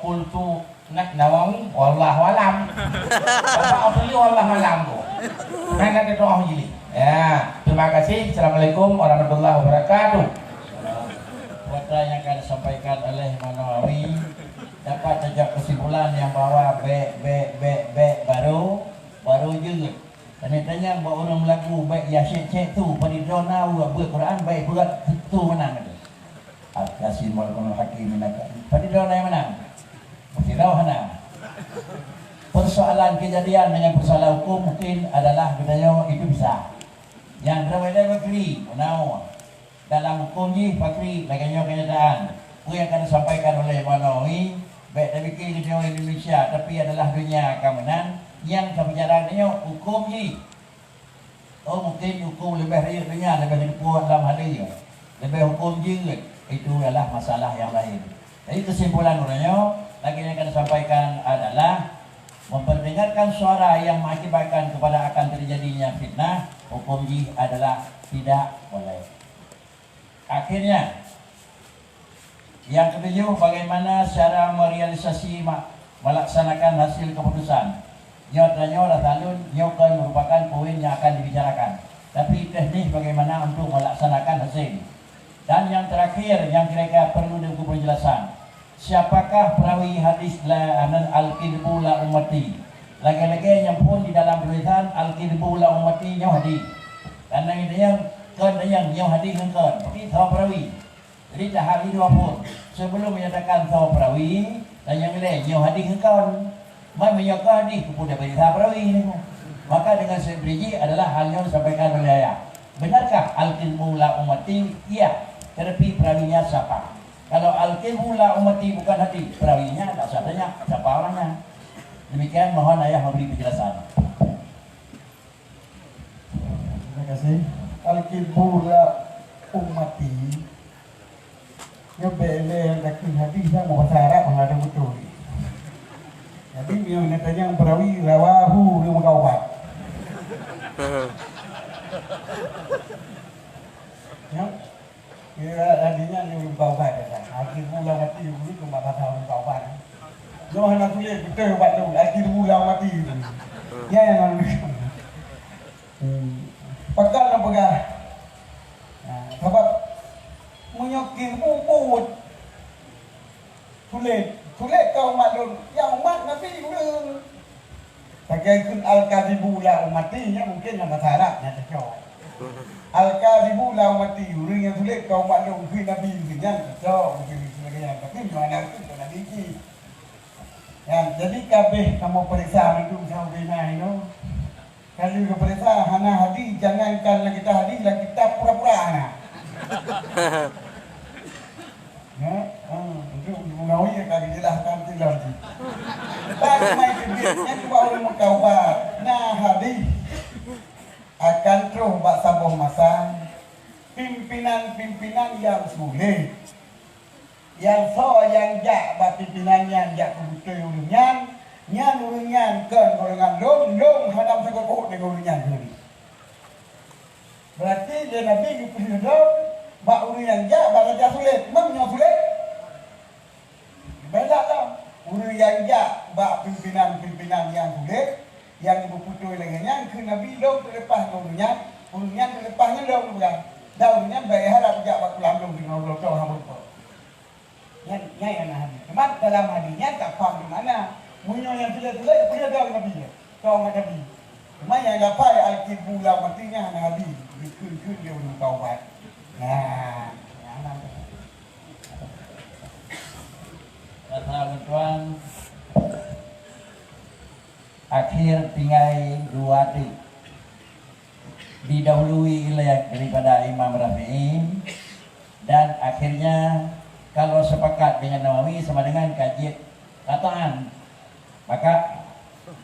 S4: kultu nak nawawi wallahu alam apa afli wallahu alam tu hanya ada doa jili terima kasih. Assalamualaikum warahmatullahi wabarakatuh.
S2: Putra yang akan disampaikan oleh Manawi dapat sejak kesimpulan yang bahwa baru juga. Tanya buat orang lagu baik ya syekh tu pada zona buat Quran baik berat tu menang ada. Al-Qasim wal Hakim minaka. Pada zona yang menang. Mesti tahu mana. Persoalan kejadian dengan persoalan hukum mungkin adalah bedanya itu bisa. Yang berbeda fakri, menau. Dalam hukum ni fakri bagainya kenyataan. Apa yang akan disampaikan oleh Manawi baik dari dunia Indonesia tapi adalah dunia keamanan yang kebijakannya hukum ni. Mungkin hukum lebih raya dunia lebih kuat dalam hal ini. Lebih hukum juga itu adalah masalah yang lain. Jadi kesimpulan orangnya lagi yang akan disampaikan adalah memperdengarkan suara yang mengakibatkan kepada akan terjadinya fitnah. Hukum ni adalah tidak boleh. Akhirnya yang ketujuh, bagaimana cara merealisasi melaksanakan hasil keputusan. Nyatanya talun nyokan merupakan poin yang akan dibicarakan. Tapi teknis bagaimana untuk melaksanakan hasil. Dan yang terakhir yang kira-kira perlu dibuat penjelasan. Siapakah perawi hadis al-kidbu la ummati? Lagi-lagi yang pun di dalam tulisan al-kidbu la ummati nya hadis. Karena ini yang kan yang hadis kan tapi tahu perawi. Jadi dah hari 20 sebelum menyatakan tahu perawi dan yang lain hadis kan mai menyatakan hadis kepada berita perawi ni. Maka dengan sebiji adalah hal yang disampaikan oleh ayah. Benarkah al-ilmu la ummati? Iya. Tetapi perawinya siapa? Kalau al-ilmu la ummati bukan hadis, perawinya tak usah tanya siapa orangnya. Demikian mohon ayah memberi penjelasan.
S3: Terima kasih. Al-ilmu la ummati. Ya bele lakin hadis yang bahasa Arab menghadap betul. Jadi yang natanya perawi rawahu yang mengawat. Ya, kira adinya ni kau buat dah. Akhir bulan mati dulu tu mak tahu kau buat. Jangan nak tulis betul buat tu. Akhir bulan mati tu. Ya yang pegang dan pegang. Sebab menyokir bubut. Tulis kau maklum. Yang umat Nabi ulang. Bagaikan al-kadhibu la umatinya mungkin nama Arabnya cocok. Al-kadhibu la umati orang yang tulis kau maklum ke Nabi dengan cocok mungkin sebagainya. Tapi mana itu tak ada lagi. Ya, jadi kabeh kamu periksa itu sampai itu. Kalau kita periksa hana hadis jangankan lagi kita hadis lah kita pura-pura hana. Ya, untuk Munawi kami jelaskan lagi. Tak main kebirnya cuba orang mengkawat. Nah hadis akan terus bak sabuh masa pimpinan-pimpinan yang sulit. Yang yang jak bak pimpinan yang jak kebutuhan urunan, nyan urunan kan golongan long hadam segokok dengan urunan sendiri. Berarti dia Nabi dipilih bak urunan jak bak kerja sulit, memang sulit. Beda lah. Urus yang jak bak pimpinan-pimpinan yang sulit yang berputus dengannya ke Nabi dong terlepas urunya terlepasnya dong bukan daunnya baik harap jak bak pulang dong dengan Allah tahu hampa yang nabi cuma dalam hadinya tak faham di mana munyo yang sulit-sulit punya tahu Nabi tahu Nabi cuma yang dapat al-kibu la matinya Nabi dikun-kun dia belum taubat. Nah
S2: Tuan, akhir tinggal 2 detik didahului daripada Imam Rafi'i dan akhirnya kalau sepakat dengan Nawawi sama dengan kajian kataan maka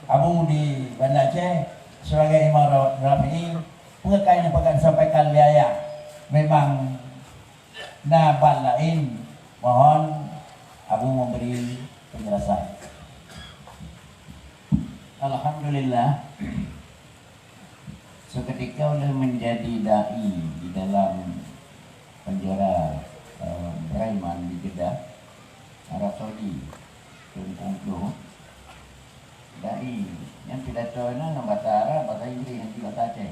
S2: Abu di Banda Aceh sebagai Imam Rafi'i pengekai yang akan sampaikan liaya memang naban lain mohon Abu memberi penjelasan.
S1: Alhamdulillah. Seketika oleh menjadi dai di dalam penjara Braiman di Jeddah, Arab Saudi, Tunggu dai yang pidato na bahasa Arab, bahasa Inggeris, nanti bahasa Aceh.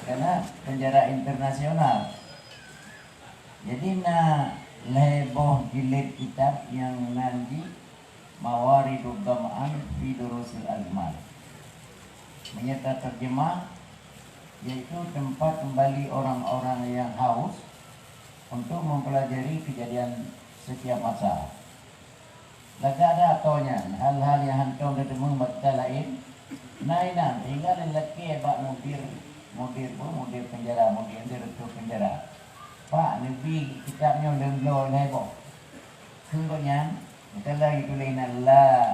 S1: Karena penjara internasional. Jadi leboh jilid kitab yang nanti Mawaridul Gama'an fi Durusil Azman menyerta terjemah yaitu tempat kembali orang-orang yang haus untuk mempelajari kejadian setiap masa. Laga ada atonya hal-hal yang hantum ketemu mata lain nainan tinggal lelaki bak mudir penjara mudir direktur penjara Pak Nabi kitabnya lemblo leboh sungguhnya kita lagi tulis la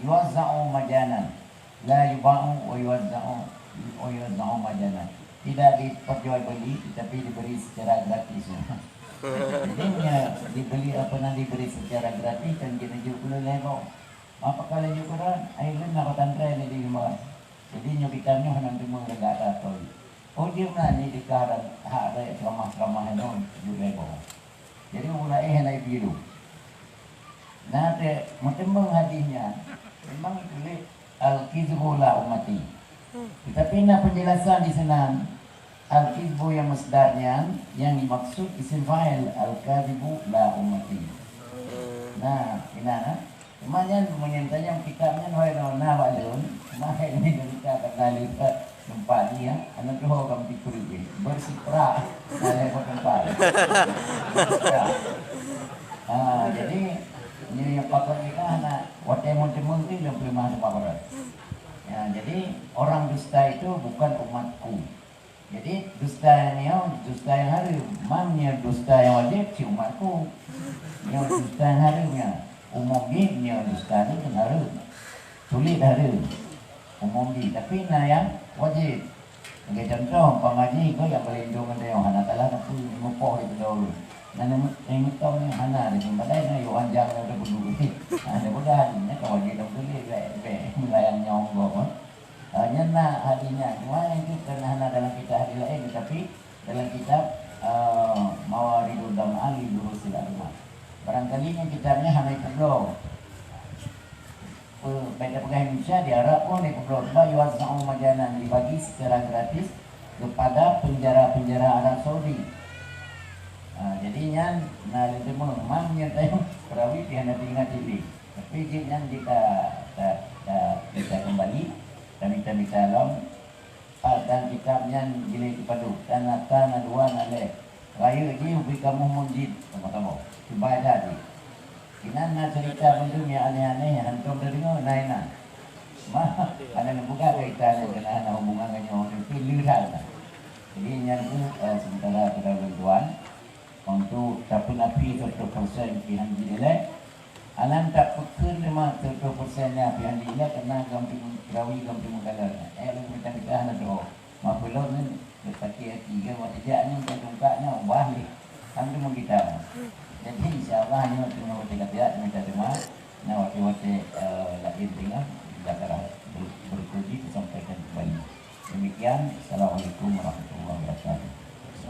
S1: yuwazza'u majanan la yuba'u wa yuwazza'u majanan tidak diperjualbeli tetapi diberi secara gratis. Jadinya dibeli apa nanti diberi secara gratis dan kita juga leboh apa kalau juga akhirnya nak tantrai ni di rumah jadi nyobikannya hendak mengelegak atau oh dia mana ni dikaran hak raya ramah-ramah non leboh jadi mulai naik biru. Nah, mutembang hadisnya memang tulis al-kizbu la ummati. Tetapi penjelasan di sana al-kizbu yang masdarnya yang dimaksud isim fa'il al-kadhibu la ummati. Nah, ina Kemudian menyentanya kitabnya Hoirona Walun, maka ini kita kembali tempat ni ya, anak tu orang pikir bersipra dalam tempat. Jadi ini yang pakar kita anak watemon-temon ni lebih mahal pakar. Ya, jadi orang dusta itu bukan umatku. Jadi dusta yang hari, mamnya dusta yang wajib si umatku. Yang dusta yang harinya umumnya dusta ni kan hari, sulit hari. Umum di, tapi na yang wajib. Sebagai contoh, pengaji ko yang melindung dengan yang hana talah nak mengupoh itu dahulu. Nana mengutong yang hana di badai na yo anjang na udah bulu gede. Ada mudahan nya wajib dong beli melayang nyong go. Nyana hadinya cuma itu karena hana dalam kitab hadis lain, tetapi dalam kitab Mawaridul Dam'ali Durusil Armah. Barangkali kitabnya hana itu dong. Baik pegawai Indonesia diharap pun Equador yuwaza'u majanan dibagi secara gratis kepada penjara-penjara Arab Saudi. Jadinya nah itu memangnya tahu perawi dia nak tinggal TV. Tapi jika kita kembali dan kita tolong dan kitabnya gilai kepadu dan tanah dua nale raya ji ubi kamu munjid sama-sama ibadah ji. Kinan na cerita benda yang aneh-aneh hantum dah dengar naina. Mah ada yang buka kaitan dengan hubungan dengan orang itu lihat. Jadi yang itu sementara pada bantuan untuk tapi napi 100% pihak dinilai. Alam tak pekun memang 100% nya pihak dinilai kena gamping perawi gamping mengkalarnya. Lalu kita hana doa. Mafulun ni letaknya 3 waktu jaknya untuk wahli. Sampai mau kita. Jadi insyaAllah ini waktu mau kita lihat minta terima. Nah waktu-waktu lahir tinggal kita berkuji disampaikan kembali. Demikian. Assalamualaikum warahmatullahi wabarakatuh.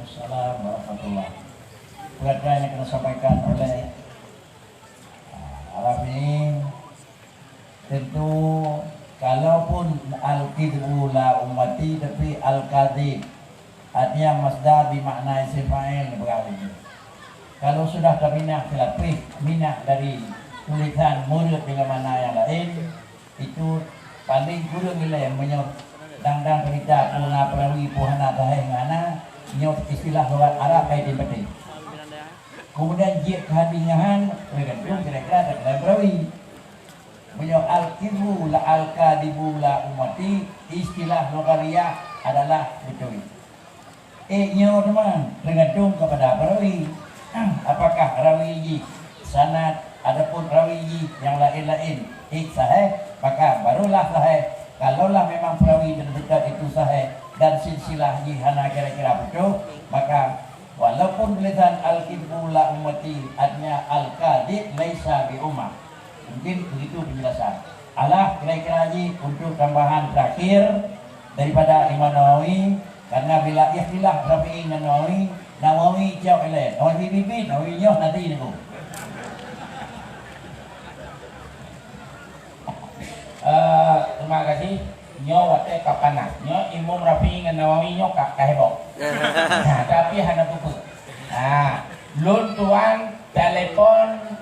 S2: Assalamualaikum warahmatullahi wabarakatuh. Perkataan yang kena sampaikan oleh Arabi tentu kalaupun al-kidbu la ummati tapi al-kadib artinya masdar dimaknai isim fa'il beralih. Kalau sudah terminah filapih, minah dari tulisan murid dengan mana yang lain, itu paling kurang nilai yang menyebut dang-dang berita puna perawi puhana tahai ngana nyot istilah luar Arab kayak di penting. Kemudian jik kehadinyahan bergantung kira-kira dari perawi. Menyebut al-kidbu la al-kadibu la umati istilah lugaria adalah betul. Nyot teman bergantung kepada perawi. Apakah rawi sanad adapun rawi yang lain-lain sahih maka barulah sahih. Kalaulah memang perawi dan dekat itu sahih dan silsilah hana kira-kira betul maka walaupun tulisan al-kidbu la ummati artinya al-kadib laisa bi ummah. Mungkin begitu penjelasan. Alah kira-kira untuk tambahan terakhir daripada Imam Nawawi karena bila ikhtilaf Rafi'i dan Nawawi jauh elok. Nawawi bibit, Nawawi nyoh nanti ni tu.
S4: Terima kasih. Nyo wate kapana. Nyo Imam Rafi'i dengan Nawawi nyo kak kahebok. Tapi hana buku. Lun tuan telepon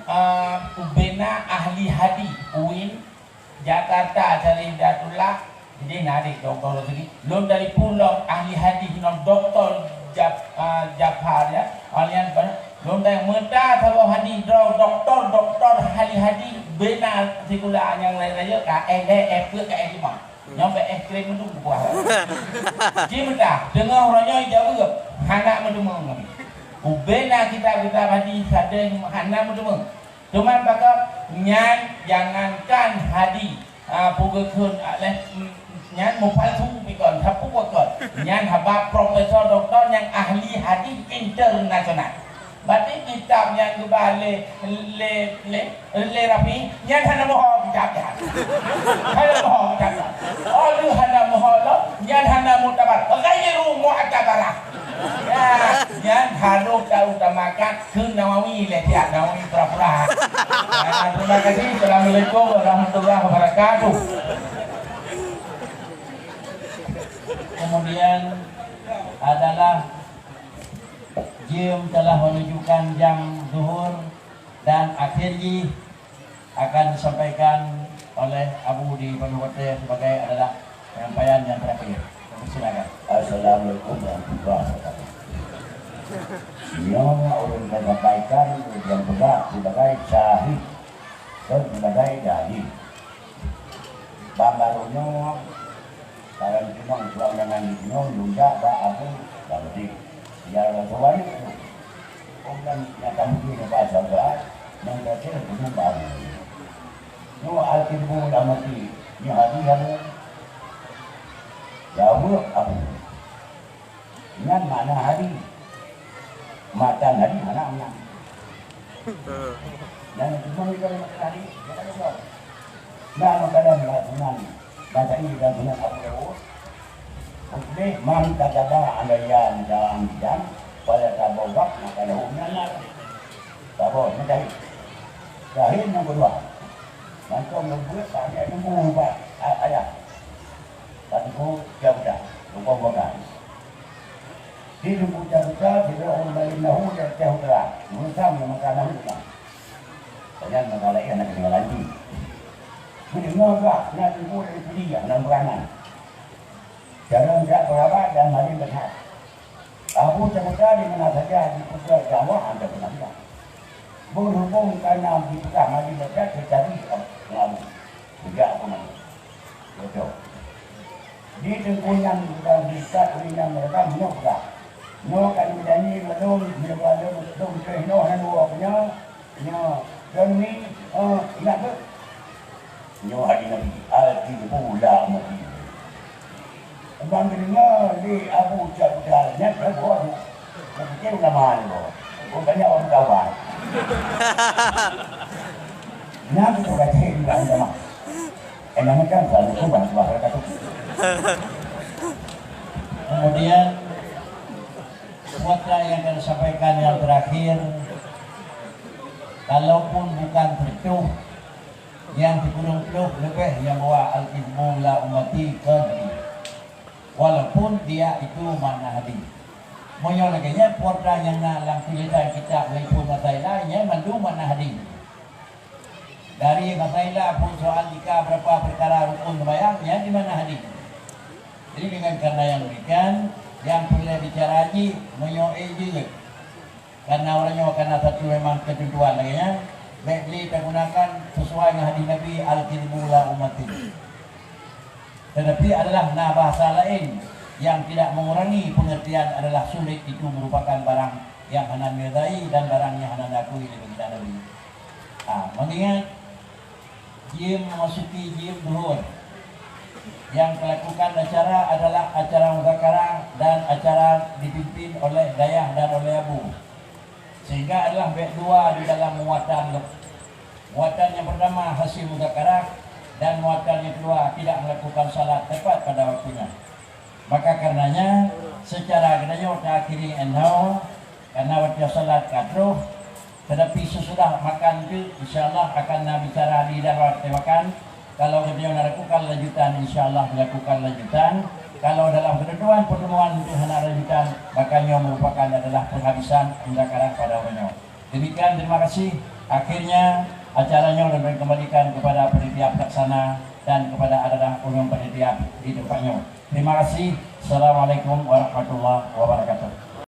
S4: ubena ahli hadi UIN Jakarta dari Datullah. Jadi narik doktor tadi. Lun dari Pulau ahli hadi nom doktor Jafar ya, kalian belum yang muda kalau hadi doktor hadi benar sikula yang lain-lain ka LF ke lima nyampe krim itu buah. Jadi muda dengar orangnya jauh anak mendumung. Ubena kita hadi sadeng anak mendumung. Cuman pakak jangankan hadi pugakun nyan mupalsu pikon hapu wakon nyan habab profesor doktor yang ahli hadis internasional. Berarti kitab yang kebalik le rapi nyan hana mohon kitab ya. Hana mohon kitab. Oh lu hana mohon lo nyan hana mutabar. Ghairu mu'tabarah. Ya, nyan harus utamakan ke Nawawi le tiap Nawawi pura-pura. Terima kasih. Assalamualaikum warahmatullahi wabarakatuh. Kemudian adalah Jim telah menunjukkan jam zuhur dan akhirnya akan disampaikan oleh Abu di Panuwate sebagai adalah penyampaian yang terakhir.
S1: yang dino lunja ba abu berarti ya orang tua ni orang yang kamu ni bahasa berat yang kecil punya baru no alkibu dah mati ni hari kamu jauh abu ingat mana hari mata hari mana anak dan cuma kalau mata hari jangan lupa nah makanan dengan bahasa ini dan dengan abu lewu Okey, man kagada alayan dalam bidang pada tabawak maka lahumnya nak tabawak ni dahil yang kedua mantong ngebuat saya nemu pak ayah tapi ku jauh dah lupa bukan di nemu jauh bila orang lain nahu dia jauh dah musam yang makanan itu jangan makalah yang nak tinggal lagi bila ngagak nak nemu dari dia nak beranan jangan tidak berabat dan mari berhad. Abu Jamudah di mana saja di pusat Jawa anda pernah lihat. Berhubung karena di pusat mari berhad terjadi Abu. Tidak apa mana. Betul. Di tengkungan dan di kat ringan mereka menyokak. Nyokan menjadi belum belum kehino dua punya. Nyo dan ni ingat tu. Nyo hari Nabi al-Qibula mati. Abang dengar di Abu Jamudah nya berbuat mungkin nama ni oh banyak orang kawan nak tu kata ini kan sama enak kan selalu tu banyak kata tu
S2: Kemudian suara yang akan disampaikan yang terakhir, kalaupun bukan tertuh yang dikurung-kurung lebih yang bawa al-ilmu la umati ke walaupun dia itu mana hadis. Moyo laganya porta yang na lang tulisan kita walaupun matayla mandu mana hadis. Dari matayla pun soal jika berapa perkara rukun sembahyangnya di mana hadis. Jadi dengan karena yang demikian yang perlu bicara haji moyo juga. Karena orangnya karena satu memang ketentuan laganya baik digunakan sesuai dengan hadis Nabi al-ilmu la umati. Tetapi adalah bahasa lain yang tidak mengurangi pengertian adalah sulit itu merupakan barang yang hana mirdai dan barang yang hana dakui di kita Nabi. Mengingat jim memasuki jim duhur yang melakukan acara adalah acara muzakarah dan acara dipimpin oleh dayah dan oleh abu. Sehingga adalah baik dua di dalam muatan. Muatan yang pertama hasil muzakarah dan muatan yang kedua tidak melakukan salat tepat pada waktunya. Maka karenanya secara kenanya waktu akhiri enhau karena waktu salat kadruh, tetapi sesudah makan itu insyaallah akan bicara di dalam waktu makan. Kalau beliau melakukan lanjutan insyaallah dilakukan lanjutan. Kalau dalam ketentuan pertemuan itu hanya lanjutan, makanya merupakan adalah penghabisan muzakarah pada orangnya. Demikian, terima kasih. Akhirnya acaranya sudah dikembalikan kepada panitia pelaksana dan kepada adalah umum panitia di tempatnya. Terima kasih. Assalamualaikum warahmatullahi wabarakatuh.